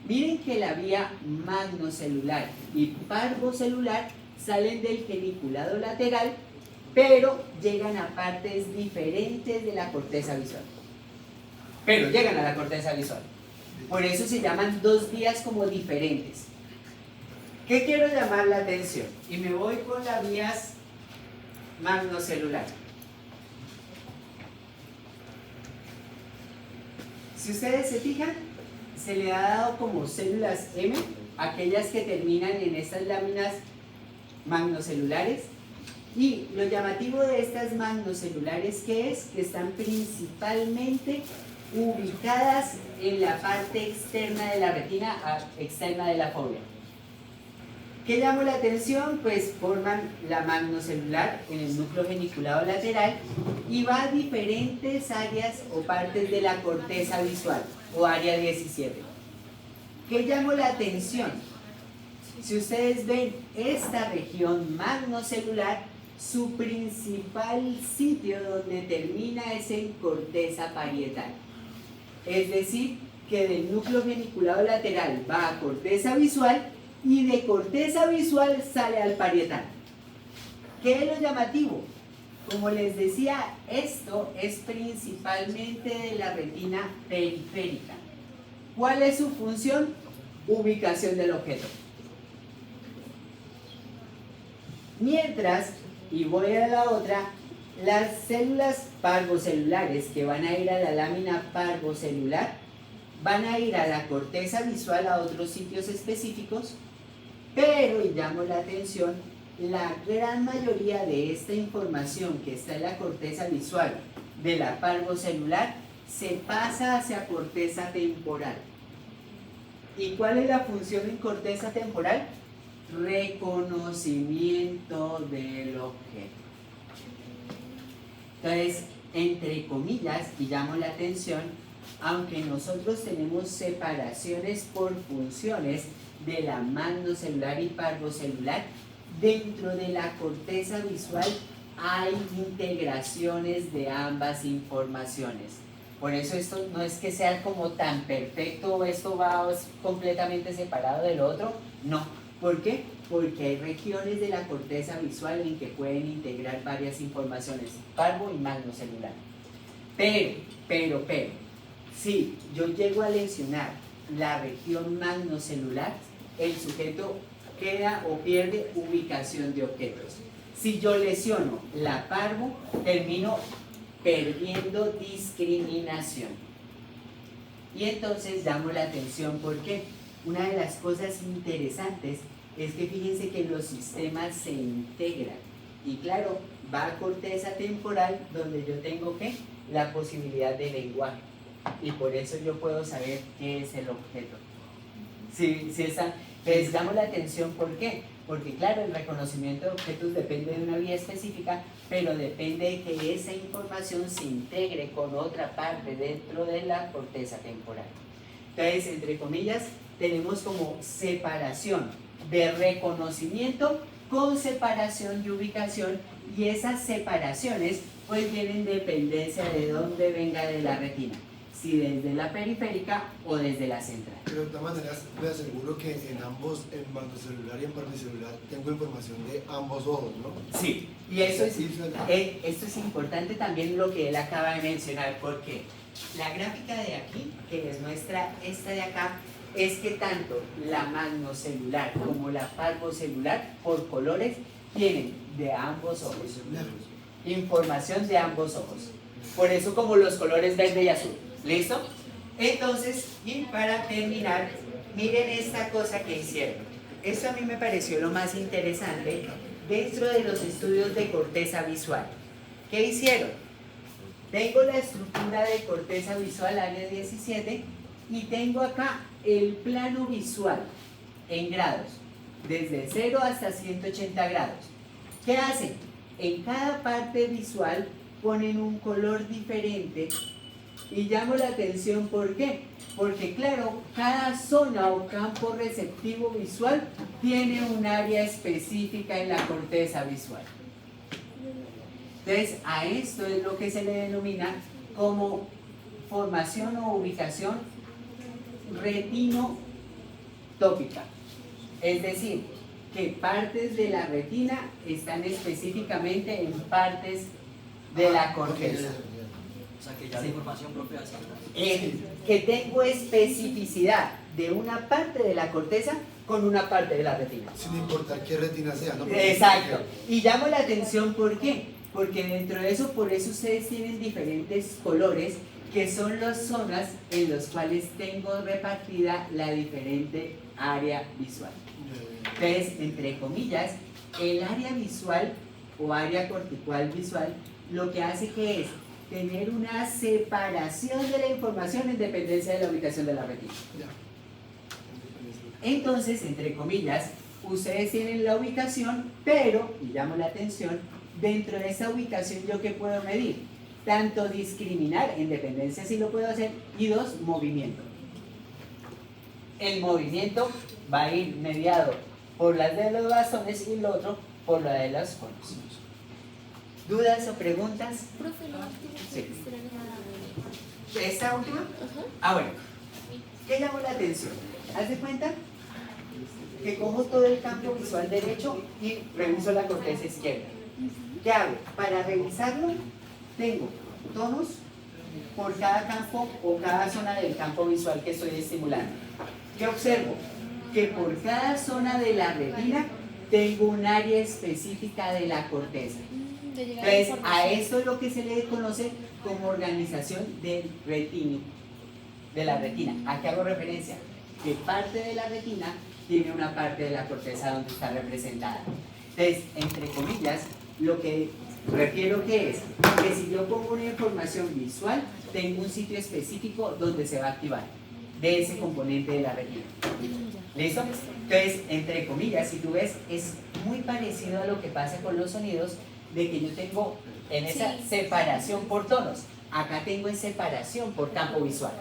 Miren que la vía magnocelular y parvocelular salen del geniculado lateral, pero llegan a partes diferentes de la corteza visual. Pero llegan a la corteza visual. Por eso se llaman dos vías como diferentes. ¿Qué quiero llamar la atención? Y me voy con las vías magnocelular. Si ustedes se fijan, se le ha dado como células M, aquellas que terminan en estas láminas magnocelulares. Y lo llamativo de estas magnocelulares, ¿qué es? Que están principalmente ubicadas en la parte externa de la retina, externa de la fóvea. ¿Qué llamó la atención? Pues forman la magnocelular en el núcleo geniculado lateral y va a diferentes áreas o partes de la corteza visual o área 17. ¿Qué llamó la atención? Si ustedes ven esta región magnocelular, su principal sitio donde termina es en corteza parietal. Es decir, que del núcleo geniculado lateral va a corteza visual y de corteza visual sale al parietal. ¿Qué es lo llamativo? Como les decía, esto es principalmente de la retina periférica. ¿Cuál es su función? Ubicación del objeto. Mientras, y voy a la otra, las células parvocelulares que van a ir a la lámina parvocelular van a ir a la corteza visual a otros sitios específicos, pero, y llamo la atención, la gran mayoría de esta información que está en la corteza visual de la parvocelular se pasa hacia corteza temporal. ¿Y cuál es la función en corteza temporal? Reconocimiento del objeto. Entonces, entre comillas, y llamo la atención, aunque nosotros tenemos separaciones por funciones de la magnocelular y parvocelular, dentro de la corteza visual hay integraciones de ambas informaciones. Por eso esto no es que sea como tan perfecto, esto va completamente separado del otro, no. ¿Por qué? Porque hay regiones de la corteza visual en que pueden integrar varias informaciones, parvo y magnocelular. Pero, si yo llego a lesionar la región magnocelular, el sujeto queda o pierde ubicación de objetos. Si yo lesiono la parvo, termino perdiendo discriminación. Y entonces llamo la atención porque una de las cosas interesantes es que fíjense que los sistemas se integran. Y claro, va a corteza temporal donde yo tengo ¿qué? La posibilidad de lenguaje. Y por eso yo puedo saber qué es el objeto. Les llamo la atención, ¿por qué? Porque claro, el reconocimiento de objetos depende de una vía específica, pero depende de que esa información se integre con otra parte dentro de la corteza temporal. Entonces, entre comillas, tenemos como separación de reconocimiento con separación de ubicación, y esas separaciones pues tienen dependencia de dónde venga de la retina, si desde la periférica o desde la central. Pero de todas maneras, me aseguro que en ambos, en magnocelular y en parvocelular, tengo información de ambos ojos, ¿no? Sí, y eso esto es importante también lo que él acaba de mencionar, porque la gráfica de aquí, que es nuestra, esta de acá, es que tanto la magnocelular como la parvocelular, por colores, tienen de ambos ojos. Información de ambos ojos. Por eso como los colores verde y azul. ¿Listo? Entonces, y para terminar, miren esta cosa que hicieron. Esto a mí me pareció lo más interesante dentro de los estudios de corteza visual. ¿Qué hicieron? Tengo la estructura de corteza visual área 17 y tengo acá el plano visual en grados, desde 0 hasta 180 grados. ¿Qué hacen? En cada parte visual ponen un color diferente y llamo la atención, ¿por qué? Porque claro, cada zona o campo receptivo visual tiene un área específica en la corteza visual. Entonces, a esto es lo que se le denomina como formación o ubicación retinotópica. Es decir, que partes de la retina están específicamente en partes de la corteza. O sea, que ya la información propia es Que tengo especificidad de una parte de la corteza con una parte de la retina. Sin importar qué retina sea, ¿no? Exacto. Y llamo la atención, ¿por qué? Porque dentro de eso, por eso ustedes tienen diferentes colores, que son las zonas en las cuales tengo repartida la diferente área visual. Entonces, entre comillas, el área visual o área cortical visual lo que hace que es tener una separación de la información en dependencia de la ubicación de la retina. Entonces, entre comillas, ustedes tienen la ubicación, pero, y llamo la atención, dentro de esa ubicación yo qué puedo medir, tanto discriminar, en dependencia si lo puedo hacer, y 2, movimiento. El movimiento va a ir mediado por las de los bastones y el otro por la de los conos. ¿Dudas o preguntas? Profe, lo último que Sí. será ¿Esta última? Ajá. Ah, bueno. ¿Qué llamó la atención? Haz de cuenta que cojo todo el campo visual derecho y reviso la corteza izquierda. ¿Qué hago? Para revisarlo, tengo tonos por cada campo o cada zona del campo visual que estoy estimulando. ¿Qué observo? Que por cada zona de la retina tengo un área específica de la corteza. De llegar a la Entonces, a información. esto es lo que se le conoce como organización del retino, de la retina. ¿A qué hago referencia? Que parte de la retina tiene una parte de la corteza donde está representada. Entonces, entre comillas, lo que refiero que es que si yo pongo una información visual, tengo un sitio específico donde se va a activar de ese componente de la retina. ¿Listo? Entonces, entre comillas, si tú ves, es muy parecido a lo que pasa con los sonidos, de que yo tengo en esa Sí. separación por tonos. Acá tengo en separación por campo visual.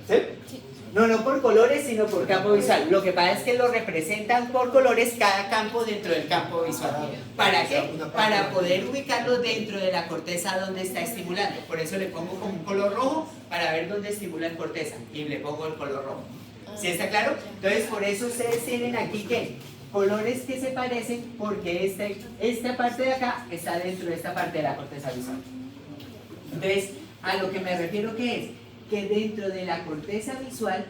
¿Sí? Sí. No por colores, sino por campo visual. Lo que pasa es que lo representan por colores cada campo dentro del campo visual. ¿Para qué? Para poder ubicarlo dentro de la corteza donde está estimulando. Por eso le pongo como un color rojo para ver dónde estimula en corteza. Y le pongo el color rojo. ¿Sí está claro? Entonces, por eso ustedes tienen aquí que colores que se parecen porque esta parte de acá está dentro de esta parte de la corteza visual. Entonces, a lo que me refiero que es que dentro de la corteza visual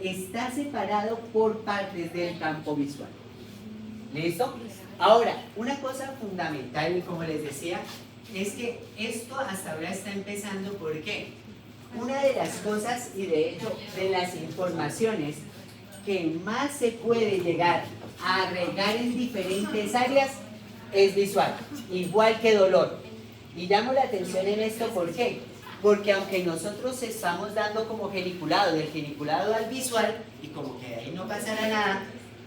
está separado por partes del campo visual. ¿Listo? Ahora, una cosa fundamental, y como les decía, es que esto hasta ahora está empezando. ¿Por qué? Una de las cosas, y de hecho de las informaciones que más se puede llegar a regar en diferentes áreas es visual, igual que dolor. Y llamo la atención en esto, ¿por qué? Porque aunque nosotros estamos dando como geniculado, del geniculado al visual, y como que de ahí no pasará nada,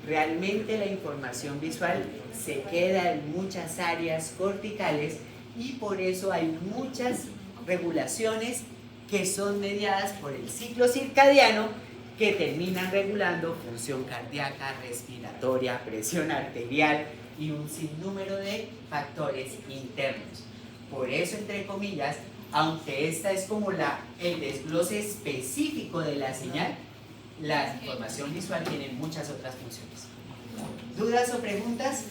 realmente la información visual se queda en muchas áreas corticales y por eso hay muchas regulaciones que son mediadas por el ciclo circadiano que terminan regulando función cardíaca, respiratoria, presión arterial y un sinnúmero de factores internos. Por eso, entre comillas, aunque esta es como el desglose específico de la señal, la información visual tiene muchas otras funciones. ¿Dudas o preguntas?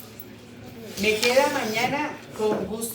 Me queda mañana con gusto